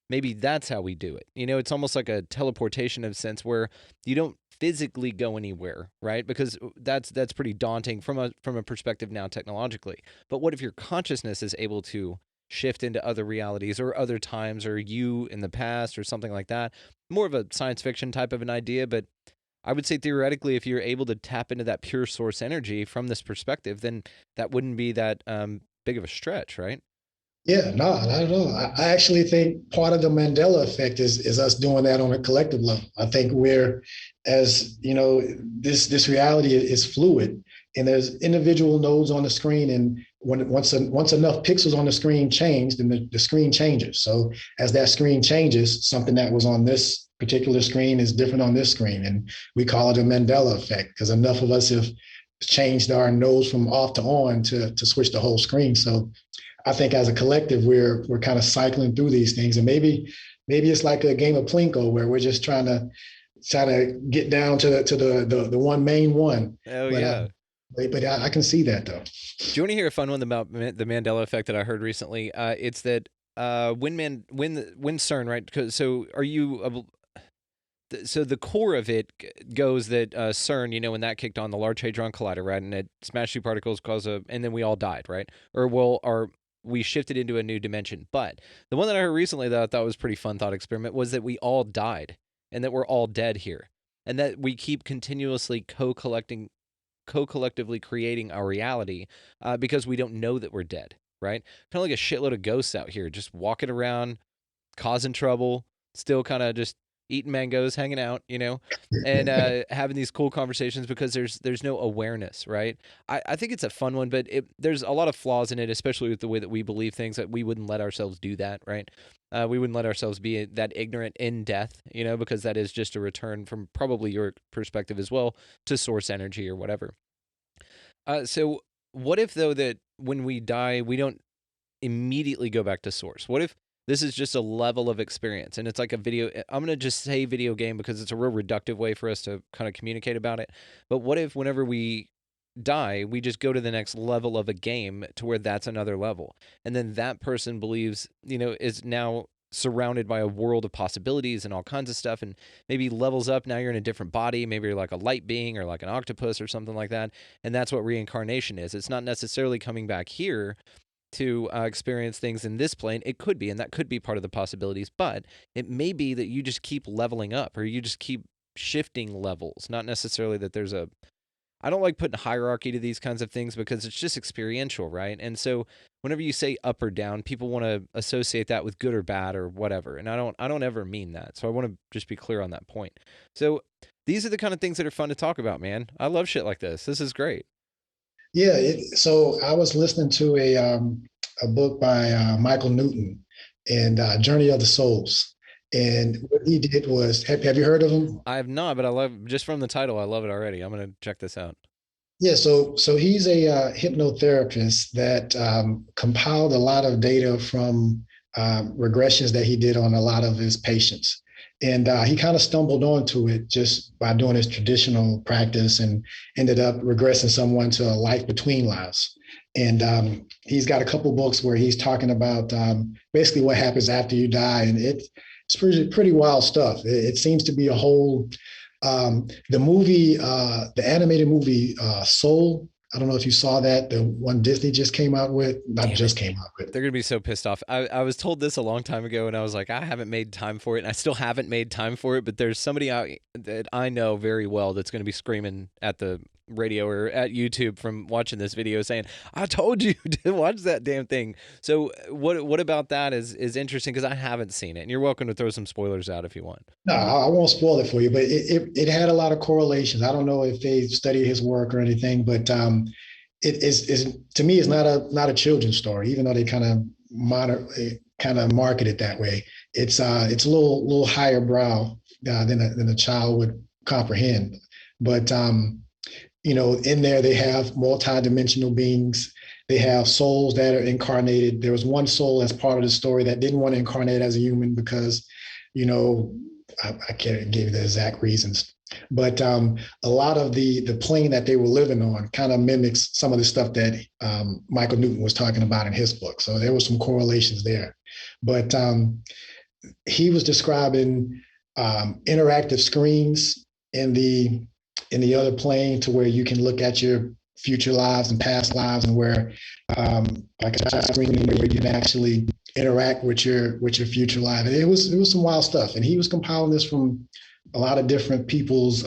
Maybe that's how we do it. You know, it's almost like a teleportation of sense where you don't physically go anywhere, right? Because that's pretty daunting from a perspective now technologically. But what if your consciousness is able to shift into other realities or other times or you in the past or something like that? More of a science fiction type of an idea, but I would say theoretically, if you're able to tap into that pure source energy from this perspective, then that wouldn't be that big of a stretch, right? Yeah, no, not at all. I actually think part of the Mandela effect is us doing that on a collective level. I think we're, as you know, this reality is fluid, and there's individual nodes on the screen, and once enough pixels on the screen change, then the screen changes. So as that screen changes, something that was on this particular screen is different on this screen, and we call it a Mandela effect because enough of us have changed our nodes from off to on to switch the whole screen. So I think as a collective, we're kind of cycling through these things, and maybe it's like a game of Plinko where we're just trying to get down to the one main one. Oh, but, yeah. But I can see that though. Do you want to hear a fun one about the Mandela effect that I heard recently? It's that when CERN, right? So are you? So the core of it goes that CERN, you know, when that kicked on, the Large Hadron Collider, right, and it smashed two particles, and then we all died, right? We shifted into a new dimension. But the one that I heard recently that I thought was a pretty fun thought experiment was that we all died and that we're all dead here and that we keep continuously co-collectively creating our reality because we don't know that we're dead, right? Kind of like a shitload of ghosts out here just walking around, causing trouble, still kind of just eating mangoes, hanging out, you know, and having these cool conversations because there's no awareness, right? I think it's a fun one, but there's a lot of flaws in it, especially with the way that we believe things, that we wouldn't let ourselves do that, right? We wouldn't let ourselves be that ignorant in death, you know, because that is just a return from probably your perspective as well to source energy or whatever. So what if, though, that when we die, we don't immediately go back to source? What if this is just a level of experience and it's like a video? I'm going to just say video game because it's a real reductive way for us to kind of communicate about it. But what if whenever we die, we just go to the next level of a game to where that's another level? And then that person believes, you know, is now surrounded by a world of possibilities and all kinds of stuff, and maybe levels up. Now you're in a different body. Maybe you're like a light being or like an octopus or something like that. And that's what reincarnation is. It's not necessarily coming back here to experience things in this plane. It could be, and that could be part of the possibilities, but it may be that you just keep leveling up or you just keep shifting levels. Not necessarily that there's I don't like putting hierarchy to these kinds of things because it's just experiential, right? And so whenever you say up or down, people want to associate that with good or bad or whatever. And I don't ever mean that. So I want to just be clear on that point. So these are the kind of things that are fun to talk about, man. I love shit like this. This is great. Yeah. So I was listening to a book by Michael Newton and Journey of the Souls. And what he did was, have you heard of him? I have not, but I love, just from the title, I love it already. I'm going to check this out. Yeah, so he's a hypnotherapist that compiled a lot of data from regressions that he did on a lot of his patients. And he kind of stumbled onto it just by doing his traditional practice and ended up regressing someone to a life between lives. And he's got a couple books where he's talking about basically what happens after you die. And it's pretty wild stuff. It seems to be a whole The movie, the animated movie Soul. I don't know if you saw that. The one Disney just came out with, not Damn just it. came out with. They're gonna be so pissed off. I was told this a long time ago, and I was like, I haven't made time for it, and I still haven't made time for it. But there's somebody out that I know very well that's gonna be screaming at the radio or at YouTube from watching this video saying, "I told you to watch that damn thing." So what about that is interesting because I haven't seen it, and you're welcome to throw some spoilers out if you want. No, I won't spoil it for you, but it had a lot of correlations. I don't know if they studied his work or anything, but it is to me, it's not a children's story, even though they kind of market it that way. It's a little higher brow than a child would comprehend. But in there they have multi-dimensional beings. They have souls that are incarnated. There was one soul as part of the story that didn't want to incarnate as a human because, I can't give you the exact reasons. But a lot of the plane that they were living on kind of mimics some of the stuff that Michael Newton was talking about in his book. So there were some correlations there. But he was describing interactive screens in the other plane to where you can look at your future lives and past lives, and where like a screen where you can actually interact with your future life. And it was some wild stuff. And he was compiling this from a lot of different people's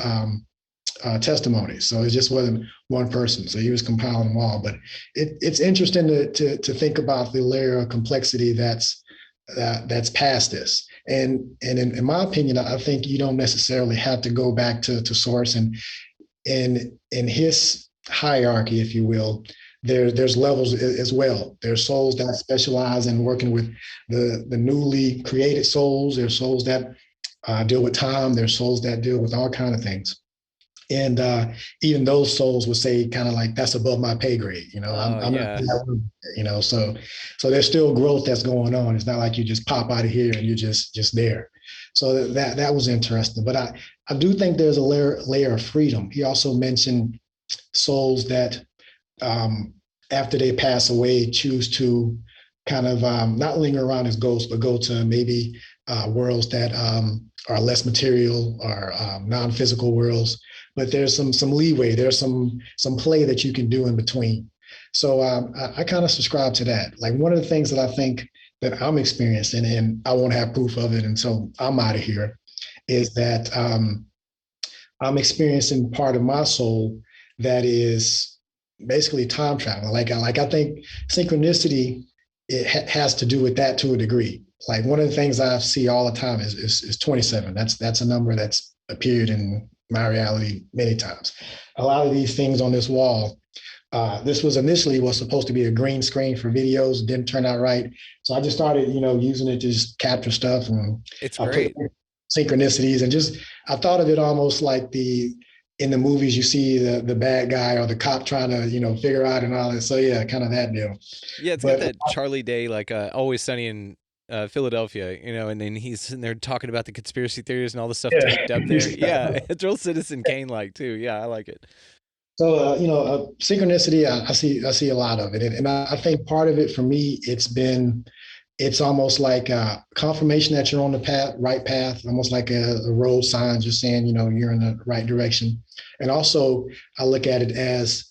testimonies. So it just wasn't one person. So he was compiling them all. But it's interesting to think about the layer of complexity that's past this. And in my opinion, I think you don't necessarily have to go back to source. And in his hierarchy, if you will, there's levels as well. There's souls that specialize in working with the newly created souls. There's souls that deal with time. There's souls that deal with all kinds of things. And even those souls would say kind of like, that's above my pay grade. I'm yeah. not, so there's still growth that's going on. It's not like you just pop out of here and you're just there. So that was interesting. But I do think there's a layer of freedom. He also mentioned souls that after they pass away choose to kind of not linger around as ghosts, but go to maybe worlds that are less material or non-physical worlds. But there's some leeway. There's some play that you can do in between. So I kind of subscribe to that. Like one of the things that I think that I'm experiencing, and I won't have proof of it, and so I'm out of here, is that I'm experiencing part of my soul that is basically time travel. Like I think synchronicity has to do with that to a degree. Like one of the things I see all the time is 27. That's a number that's appeared in my reality many times. A lot of these things on this wall, this was initially was supposed to be a green screen for videos, didn't turn out right. So I just started, using it to just capture stuff, and It's great. Synchronicities, and I thought of it almost like in the movies you see the bad guy or the cop trying to figure out and all that. So yeah, kind of that deal. Yeah, it's got that Charlie Day, like Always Sunny in Philadelphia, and then he's sitting there talking about the conspiracy theories and all the stuff taped up there. Yeah, it's real Citizen Kane like too. Yeah, I like it. So synchronicity, I see a lot of it, and I think part of it for me, it's almost like a confirmation that you're on the right path, almost like a road sign, just saying you're in the right direction. And also, I look at it as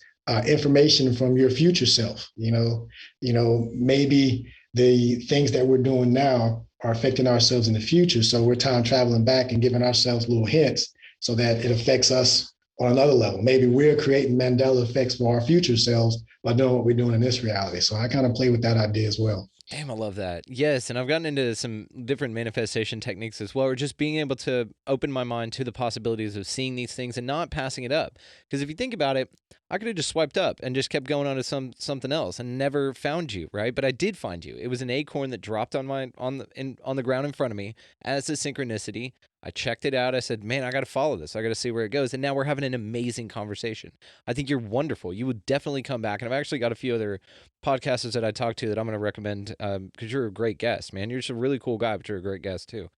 information from your future self. Maybe the things that we're doing now are affecting ourselves in the future. So we're time traveling back and giving ourselves little hints so that it affects us on another level. Maybe we're creating Mandela effects for our future selves by doing what we're doing in this reality. So I kind of play with that idea as well. Damn, I love that. Yes, and I've gotten into some different manifestation techniques as well, or just being able to open my mind to the possibilities of seeing these things and not passing it up. Because if you think about it, I could have just swiped up and just kept going on to something else and never found you, right? But I did find you. It was an acorn that dropped on the ground in front of me as a synchronicity. I checked it out. I said, man, I got to follow this. I got to see where it goes. And now we're having an amazing conversation. I think you're wonderful. You would definitely come back. And I've actually got a few other podcasters that I talked to that I'm going to recommend because you're a great guest, man. You're just a really cool guy, but you're a great guest too.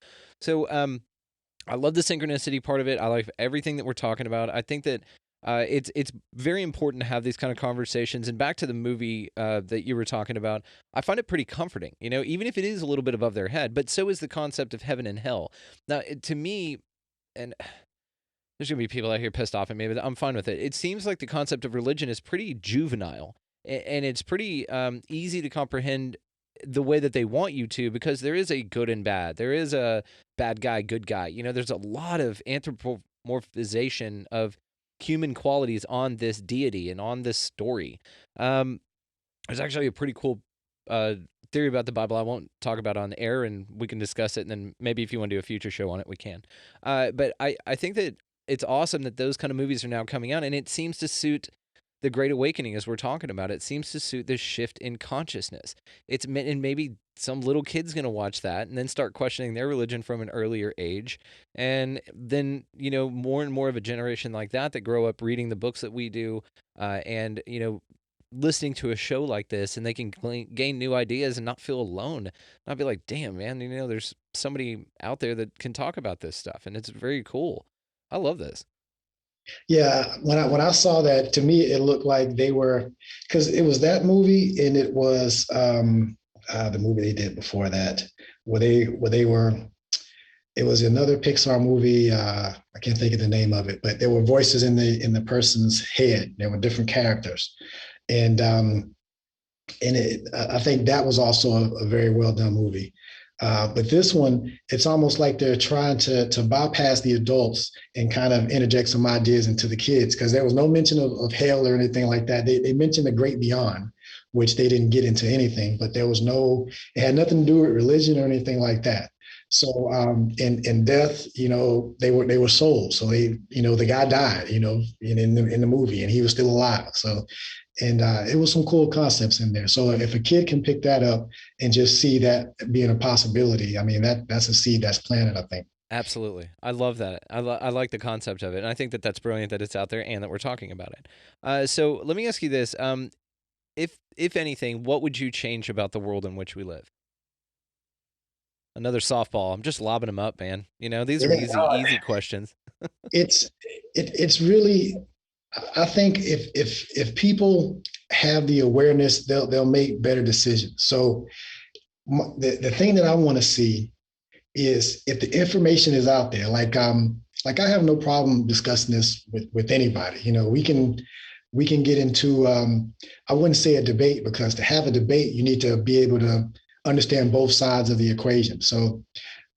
So I love the synchronicity part of it. I like everything that we're talking about. I think that it's very important to have these kind of conversations. And back to the movie that you were talking about, I find it pretty comforting, even if it is a little bit above their head, but so is the concept of heaven and hell. Now, to me, and There's gonna be people out here pissed off at me, but I'm fine with it. It seems like the concept of religion is pretty juvenile, and it's pretty easy to comprehend the way that they want you to, because there is a good and bad. There is a bad guy, good guy. There's a lot of anthropomorphization of human qualities on this deity and on this story. There's actually a pretty cool theory about the Bible I won't talk about on air, and we can discuss it, and then maybe if you want to do a future show on it, we can. But I think that it's awesome that those kind of movies are now coming out, and it seems to suit the Great Awakening, as we're talking about. It seems to suit this shift in consciousness. And maybe some little kid's going to watch that and then start questioning their religion from an earlier age. And then, more and more of a generation like that grow up reading the books that we do, and, listening to a show like this, and they can gain new ideas and not feel alone. Not be like, damn, man, there's somebody out there that can talk about this stuff. And it's very cool. I love this. Yeah, when I saw that, to me it looked like they were, because it was that movie, and it was the movie they did before that, where they were. It was another Pixar movie. I can't think of the name of it, but there were voices in the person's head. There were different characters, and I think that was also a very well done movie. But this one, it's almost like they're trying to bypass the adults and kind of interject some ideas into the kids, because there was no mention of hell or anything like that. They mentioned the great beyond, which they didn't get into anything, but it had nothing to do with religion or anything like that. So in death, they were souls. So the guy died, in the movie, and he was still alive. So. And it was some cool concepts in there. So if a kid can pick that up and just see that being a possibility, I mean, that's a seed that's planted, I think. Absolutely. I love that. I like the concept of it. And I think that that's brilliant that it's out there and that we're talking about it. So let me ask you this. If anything, what would you change about the world in which we live? Another softball. I'm just lobbing them up, man. These are easy questions. It's really, I think if people have the awareness, they'll make better decisions. So the thing that I want to see is, if the information is out there, like I have no problem discussing this with anybody. We can get into I wouldn't say a debate, because to have a debate, you need to be able to understand both sides of the equation. So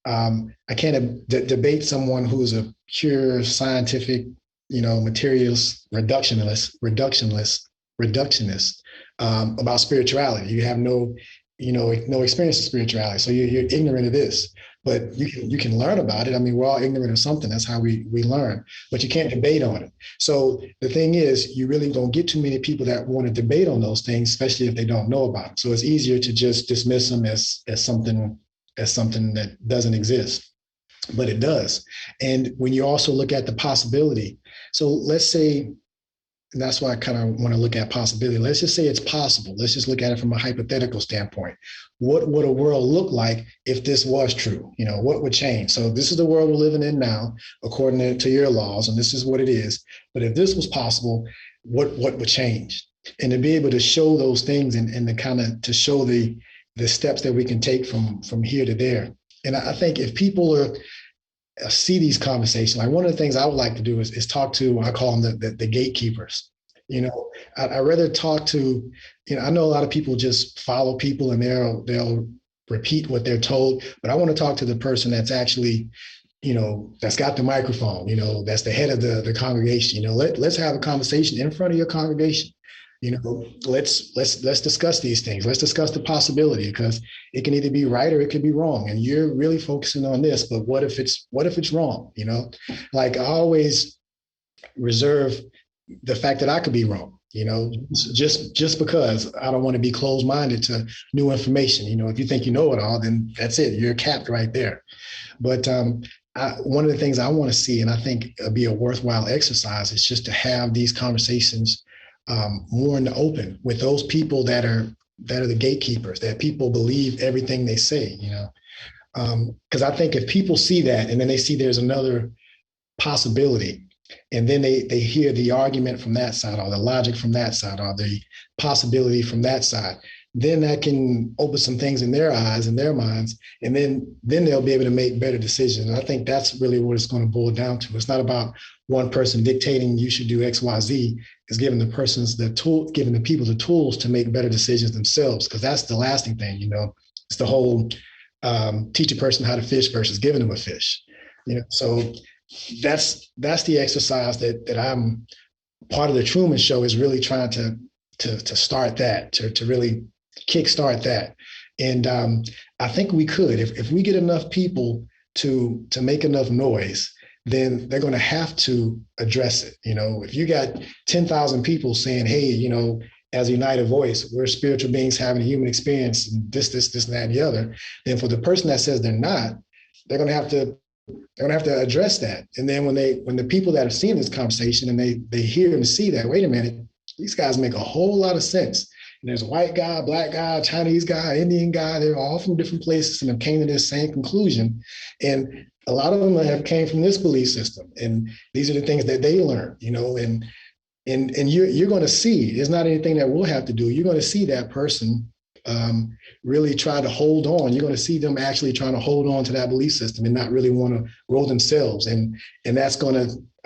I can't debate someone who's a pure scientific, materials reductionist about spirituality. You have no experience of spirituality, so you're ignorant of this. But you can learn about it. I mean, we're all ignorant of something. That's how we learn. But you can't debate on it. So the thing is, you really don't get too many people that want to debate on those things, especially if they don't know about them. So it's easier to just dismiss them as something that doesn't exist. But it does. And when you also look at the possibility, so let's say, and that's why I kind of want to look at possibility. Let's just say it's possible. Let's just look at it from a hypothetical standpoint. What would a world look like if this was true? What would change? So this is the world we're living in now, according to your laws, and this is what it is. But if this was possible, what would change? And to be able to show those things, and to kind of to show the steps that we can take from here to there. And I think if people see these conversations, like one of the things I would like to do is talk to, I call them the gatekeepers. I'd rather talk to, I know a lot of people just follow people and they'll repeat what they're told, but I want to talk to the person that's actually, that's got the microphone, that's the head of the congregation. Let's have a conversation in front of your congregation. Let's discuss these things. Let's discuss the possibility, because it can either be right or it could be wrong. And you're really focusing on this, but what if it's wrong? Like I always reserve the fact that I could be wrong, just because I don't want to be closed-minded to new information. If you think you know it all, then that's it. You're capped right there. But one of the things I want to see, and I think it'll be a worthwhile exercise, is just to have these conversations more in the open with those people that are the gatekeepers, that people believe everything they say, because I think if people see that, and then they see there's another possibility, and then they hear the argument from that side, or the logic from that side, or the possibility from that side, then that can open some things in their eyes and their minds, and then they'll be able to make better decisions. And I think that's really what it's going to boil down to. It's not about one person dictating you should do X, Y, Z. It's giving the giving the people the tools to make better decisions themselves, because that's the lasting thing. It's the whole teach a person how to fish versus giving them a fish. So that's the exercise that I'm part of. The Truman Show is really trying to start that, to really kickstart that. And I think we could, if we get enough people to make enough noise, then they're going to have to address it. If you got 10,000 people saying, hey, as a united voice, we're spiritual beings having a human experience, and this, and that, and the other, then for the person that says they're not, they're going to have to address that. And then when the people that are seeing this conversation and they hear and see that, wait a minute, these guys make a whole lot of sense. And there's a white guy, black guy, Chinese guy, Indian guy. They're all from different places and have came to this same conclusion. And a lot of them have came from this belief system. And these are the things that they learned, and you're going to see, it's not anything that we'll have to do. You're going to see that person really try to hold on. You're going to see them actually trying to hold on to that belief system and not really want to grow themselves. And I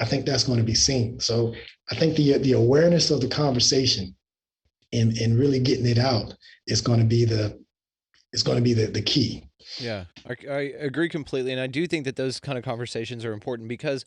think that's going to be seen. So I think the awareness of the conversation and really getting it out is going to be the key. Yeah, I agree completely. And I do think that those kind of conversations are important, because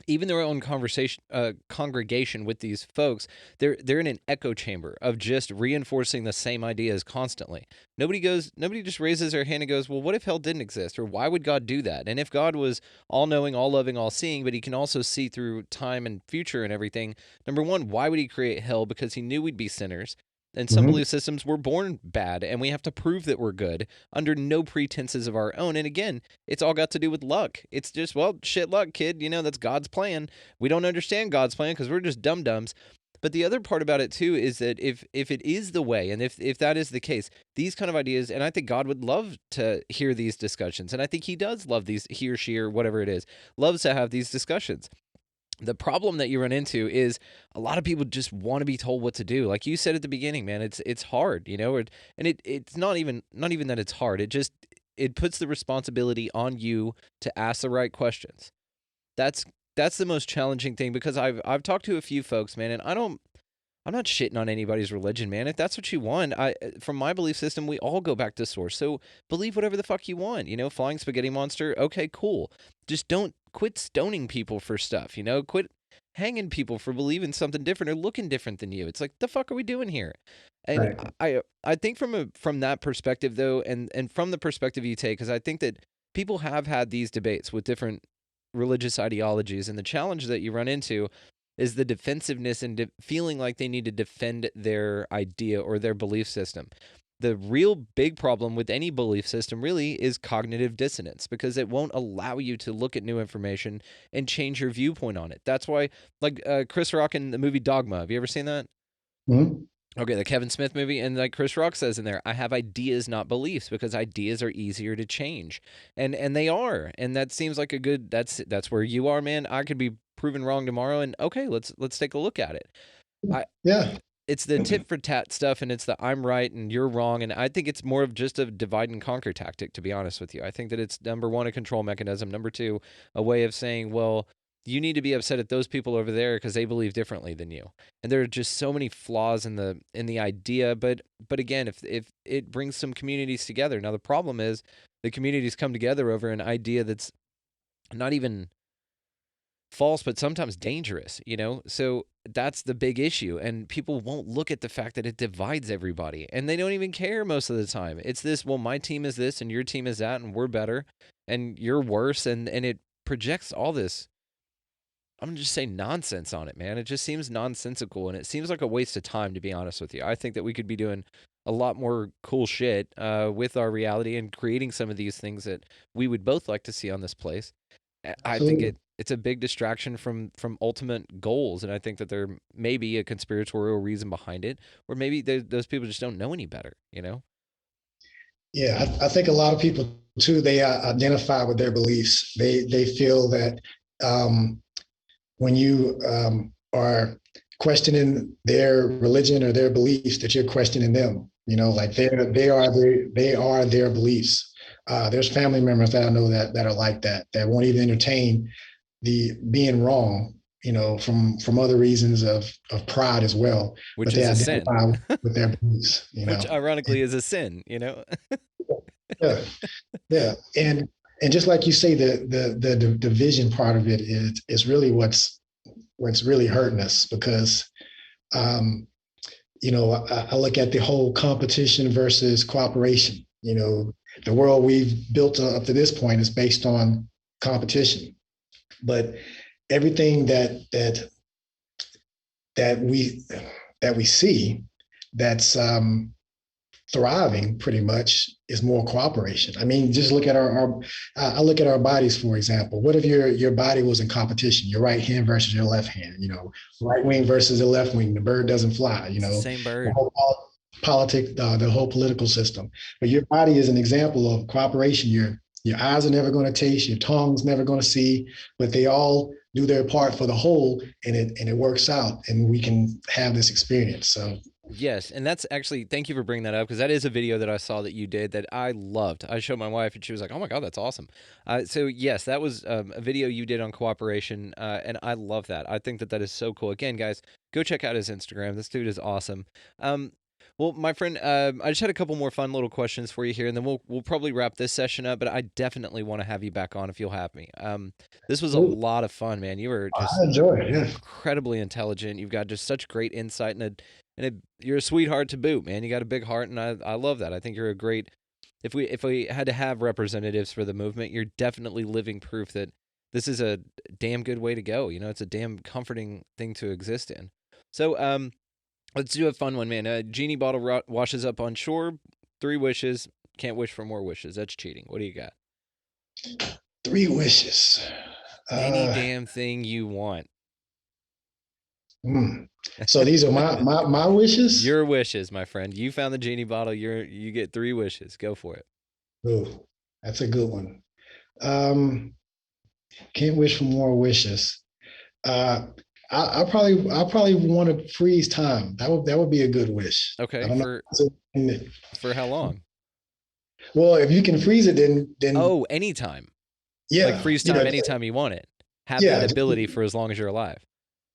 even their own congregation with these folks, they're in an echo chamber of just reinforcing the same ideas constantly. Nobody just raises their hand and goes, well, what if hell didn't exist? Or why would God do that? And if God was all-knowing, all-loving, all-seeing, but he can also see through time and future and everything, number one, why would he create hell? Because he knew we'd be sinners. And some belief systems were born bad, and we have to prove that we're good under no pretenses of our own. And again, it's all got to do with luck. It's just, well, shit luck, kid. That's God's plan. We don't understand God's plan because we're just dum-dums. But the other part about it, too, is that if it is the way, and if that is the case, these kind of ideas, and I think God would love to hear these discussions, and I think he does love these, he or she or whatever it is, loves to have these discussions. The problem that you run into is a lot of people just want to be told what to do. Like you said at the beginning, man, it's hard, and it's not even that it's hard. It puts the responsibility on you to ask the right questions. That's the most challenging thing, because I've talked to a few folks, man, and I'm not shitting on anybody's religion, man. If that's what you want, from my belief system, we all go back to source. So believe whatever the fuck you want. Flying spaghetti monster, okay, cool. Just don't quit stoning people for stuff. Quit hanging people for believing something different or looking different than you. It's like, the fuck are we doing here? And right. I think from that perspective, though, and from the perspective you take, because I think that people have had these debates with different religious ideologies, and the challenge that you run into is the defensiveness and feeling like they need to defend their idea or their belief system. The real big problem with any belief system really is cognitive dissonance, because it won't allow you to look at new information and change your viewpoint on it. That's why, like Chris Rock in the movie Dogma, have you ever seen that? Mm-hmm. Okay, the Kevin Smith movie, and like Chris Rock says in there, I have ideas, not beliefs, because ideas are easier to change, and they are, and that seems like a good. That's where you are, man. I could be proven wrong tomorrow, and okay, let's take a look at it. It's the tit for tat stuff, and it's the I'm right and you're wrong, and I think it's more of just a divide and conquer tactic, to be honest with you. I think that it's, number one, a control mechanism, number two, a way of saying, well, you need to be upset at those people over there because they believe differently than you. And there are just so many flaws in the idea, but again, if it brings some communities together. Now the problem is the communities come together over an idea that's not even false, but sometimes dangerous, So that's the big issue, and people won't look at the fact that it divides everybody, and they don't even care most of the time. It's this, well, my team is this and your team is that, and we're better and you're worse, and it projects all this, I'm just saying, nonsense on it, man. It just seems nonsensical, and it seems like a waste of time, to be honest with you. I think that we could be doing a lot more cool shit with our reality and creating some of these things that we would both like to see on this place. I think it's a big distraction from ultimate goals, and I think that there may be a conspiratorial reason behind it, or maybe those people just don't know any better, Yeah, I think a lot of people too, they identify with their beliefs. They feel that when you are questioning their religion or their beliefs, that you're questioning them. Like they are their beliefs. There's family members that I know that are like that won't even entertain the being wrong, from other reasons of pride as well. Which But they is a sin. identify with their beliefs, Which ironically is a sin, Yeah, yeah, and just like you say, the division part of it is really what's really hurting us because, um, I look at the whole competition versus cooperation. The world we've built up to this point is based on competition, but everything that we see that's thriving pretty much is more cooperation. I mean, just look at I look at our bodies, for example. What if your body was in competition, your right hand versus your left hand, right wing versus the left wing, the bird doesn't fly, Same bird. the whole the whole political system. But your body is an example of cooperation. Your eyes are never going to taste, your tongue's never going to see, but they all do their part for the whole, and it works out, and we can have this experience. So yes, and that's actually, thank you for bringing that up, because that is a video that I saw that you did that I loved. I showed my wife, and she was like, "Oh my God, that's awesome!" So yes, that was a video you did on cooperation, and I love that. I think that is so cool. Again, guys, go check out his Instagram. This dude is awesome. Well, my friend, I just had a couple more fun little questions for you here, and then we'll probably wrap this session up. But I definitely want to have you back on if you'll have me. This was a lot of fun, man. You were just I enjoy it. Yeah. incredibly intelligent. You've got just such great insight, and you're a sweetheart to boot, man. You got a big heart, and I love that. I think you're a great. If we had to have representatives for the movement, you're definitely living proof that this is a damn good way to go. It's a damn comforting thing to exist in. So, let's do a fun one, man. A genie bottle washes up on shore. 3 wishes. Can't wish for more wishes. That's cheating. What do you got? 3 wishes. Any damn thing you want. So these are my wishes? Your wishes, my friend. You found the genie bottle. You get 3 wishes. Go for it. Ooh, that's a good one. Can't wish for more wishes. I probably want to freeze time. That would be a good wish. Okay. For how long? Well, if you can freeze it, then anytime. Yeah, like freeze time anytime you want it. Have that ability for as long as you're alive.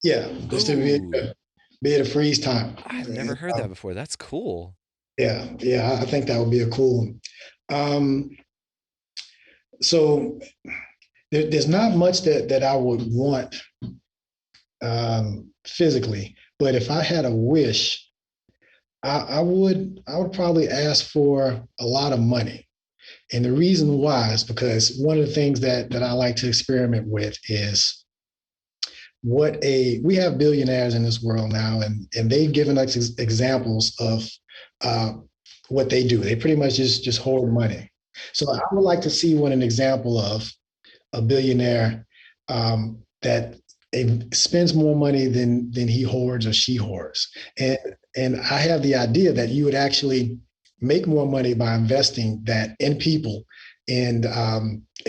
Yeah, just to be able to freeze time. I've never heard that before. That's cool. Yeah, I think that would be a cool one. So there's not much that I would want physically, but if I had a wish, I would probably ask for a lot of money. And the reason why is because one of the things that I like to experiment with is we have billionaires in this world now, and they've given us examples of what they do. They pretty much just hoard money. So I would like to see an example of a billionaire that spends more money than he hoards or she hoards. And I have the idea that you would actually make more money by investing that in people and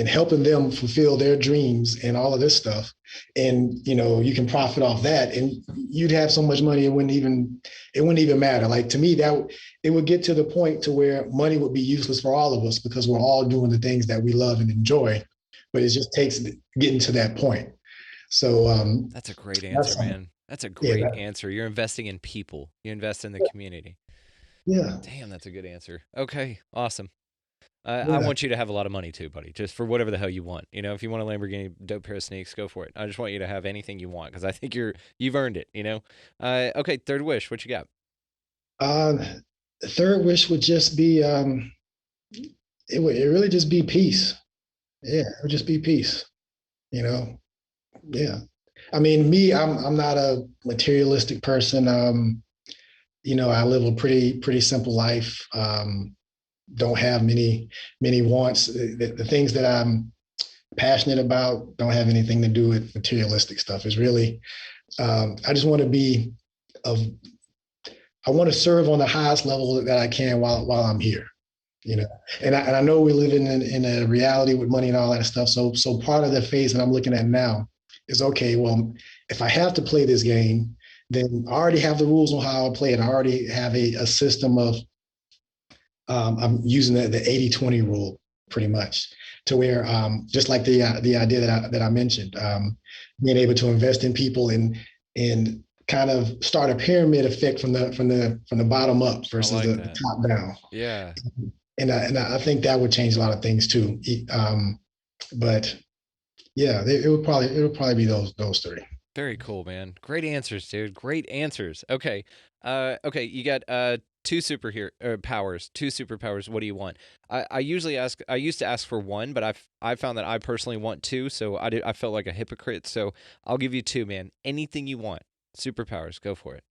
helping them fulfill their dreams and all of this stuff. And you can profit off that, and you'd have so much money it wouldn't even matter. Like, to me, that it would get to the point to where money would be useless for all of us because we're all doing the things that we love and enjoy. But it just takes getting to that point. So that's a great answer, man. That's a great answer. You're investing in people. You invest in the community. Yeah. Damn, that's a good answer. Okay, awesome. I want you to have a lot of money too, buddy, just for whatever the hell you want. If you want a Lamborghini, dope pair of sneaks, go for it. I just want you to have anything you want because I think you've earned it, Okay, 3rd wish. What you got? The 3rd wish would just be, it would really just be peace. Yeah, it would just be peace, Yeah. I mean, I'm not a materialistic person. I live a pretty simple life. Don't have many wants. The things that I'm passionate about don't have anything to do with materialistic stuff. It's really, I just want to I want to serve on the highest level that I can while I'm here. And I know we're living in a reality with money and all that stuff. So part of the phase that I'm looking at now is, okay, well, if I have to play this game, then I already have the rules on how I play it. I already have a system of I'm using the 80-20 rule pretty much, to where just like the idea that I mentioned, being able to invest in people and kind of start a pyramid effect from the bottom up versus like the that. top down. Yeah. And I think that would change a lot of things too. But yeah, it would probably be those three. Very cool, man. Great answers, dude. Great answers. Okay. Okay, you got two powers. Two superpowers. What do you want? I used to ask for one, but I found that I personally want two, so I felt like a hypocrite. So I'll give you two, man. Anything you want. Superpowers. Go for it.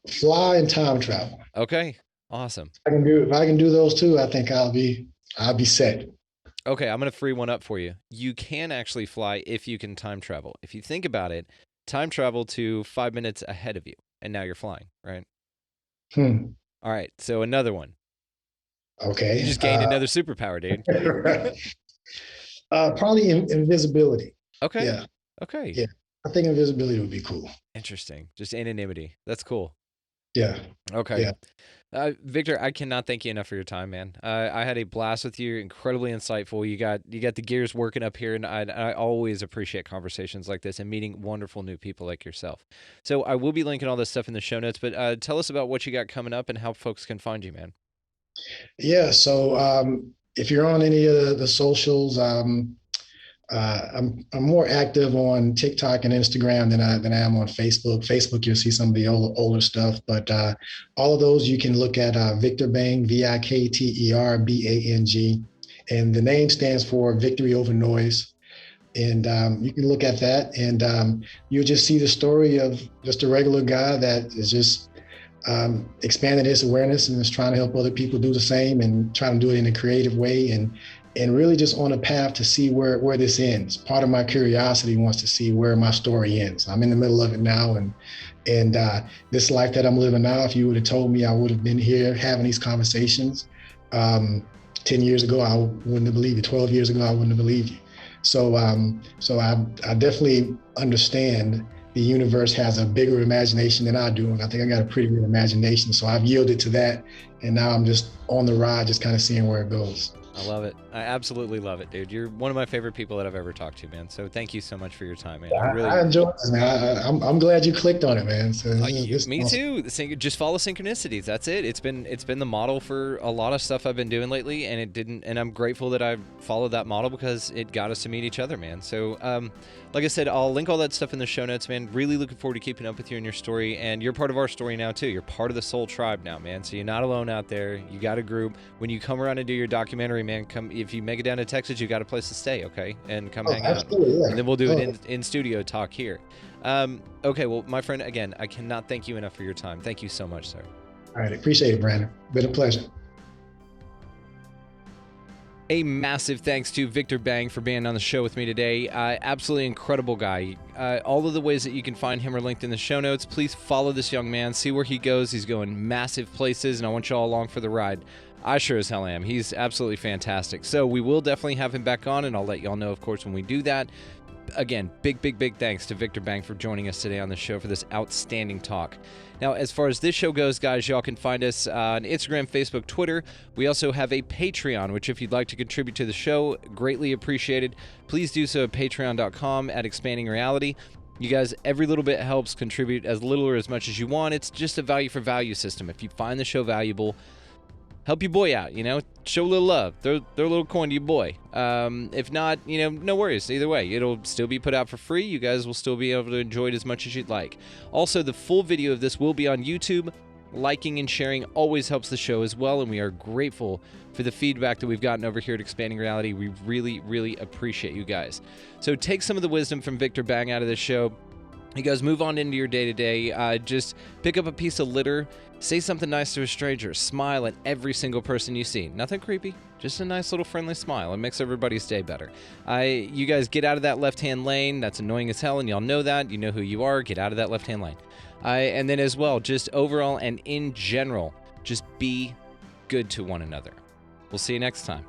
Fly and time travel. Okay. Awesome. If I can do those two, I think I'll be set. Okay, I'm going to free one up for you. You can actually fly if you can time travel. If you think about it, time travel to 5 minutes ahead of you, and now you're flying, right? All right, so another one. Okay. You just gained another superpower, dude. Probably invisibility. Okay. Yeah. Okay. Yeah. I think invisibility would be cool. Interesting. Just anonymity. That's cool. Yeah. Okay. Yeah. Victor, I cannot thank you enough for your time, man. I had a blast with you. Incredibly insightful. You got the gears working up here, and I always appreciate conversations like this and meeting wonderful new people like yourself. So I will be linking all this stuff in the show notes, but tell us about what you got coming up and how folks can find you, man. Yeah. So if you're on any of the socials, I'm more active on TikTok and Instagram than I am on Facebook. Facebook, you'll see some of the older stuff, but all of those you can look at Vikter Bang, VIKTERBANG, and the name stands for Victory Over Noise. And you can look at that, and you'll just see the story of just a regular guy that is just expanding his awareness and is trying to help other people do the same and trying to do it in a creative way, and really just on a path to see where this ends. Part of my curiosity wants to see where my story ends. I'm in the middle of it now, and this life that I'm living now, if you would have told me I would have been here having these conversations 10 years ago, I wouldn't have believed you. 12 years ago, I wouldn't have believed you. So I definitely understand the universe has a bigger imagination than I do, and I think I got a pretty good imagination. So I've yielded to that, and now I'm just on the ride, just kind of seeing where it goes. I love it. I absolutely love it, dude. You're one of my favorite people that I've ever talked to, man. So thank you so much for your time, man. I enjoy this, man. I'm glad you clicked on it, man. So me too. Just follow synchronicities. That's it. It's been the model for a lot of stuff I've been doing lately, and it didn't. And I'm grateful that I followed that model because it got us to meet each other, man. So, like I said, I'll link all that stuff in the show notes, man. Really looking forward to keeping up with you and your story. And you're part of our story now too. You're part of the Soul Tribe now, man. So you're not alone out there. You got a group. When you come around and do your documentary, man, come if you make it down to Texas, you got a place to stay, okay? And come hang out. Yeah. And then we'll do it in studio talk here. Okay, well, my friend, again, I cannot thank you enough for your time. Thank you so much, sir. All right, appreciate it, Brandon. Been a pleasure. A massive thanks to Vikter Bang for being on the show with me today. Absolutely incredible guy. All of the ways that you can find him are linked in the show notes. Please follow this young man, see where he goes. He's going massive places, and I want you all along for the ride. I sure as hell am. He's absolutely fantastic. So we will definitely have him back on, and I'll let y'all know, of course, when we do that. Again, big thanks to Vikter Bang for joining us today on the show for this outstanding talk. Now, as far as this show goes, guys, y'all can find us on Instagram, Facebook, Twitter. We also have a Patreon, which if you'd like to contribute to the show, greatly appreciated. Please do so at patreon.com at Expanding Reality. You guys, every little bit helps. Contribute as little or as much as you want. It's just a value for value system. If you find the show valuable, help your boy out, show a little love, throw a little coin to your boy. If not, no worries. Either way, it'll still be put out for free. You guys will still be able to enjoy it as much as you'd like. Also, the full video of this will be on YouTube. Liking and sharing always helps the show as well, and we are grateful for the feedback that we've gotten over here at Expanding Reality. We really appreciate you guys. So take some of the wisdom from Vikter Bang out of this show. You guys move on into your day-to-day. Just pick up a piece of litter, say something nice to a stranger, smile at every single person you see. Nothing creepy, just a nice little friendly smile. It makes everybody's day better. You guys get out of that left-hand lane. That's annoying as hell, and y'all know that. You know who you are. Get out of that left-hand lane. And then as well, just overall and in general, just be good to one another. We'll see you next time.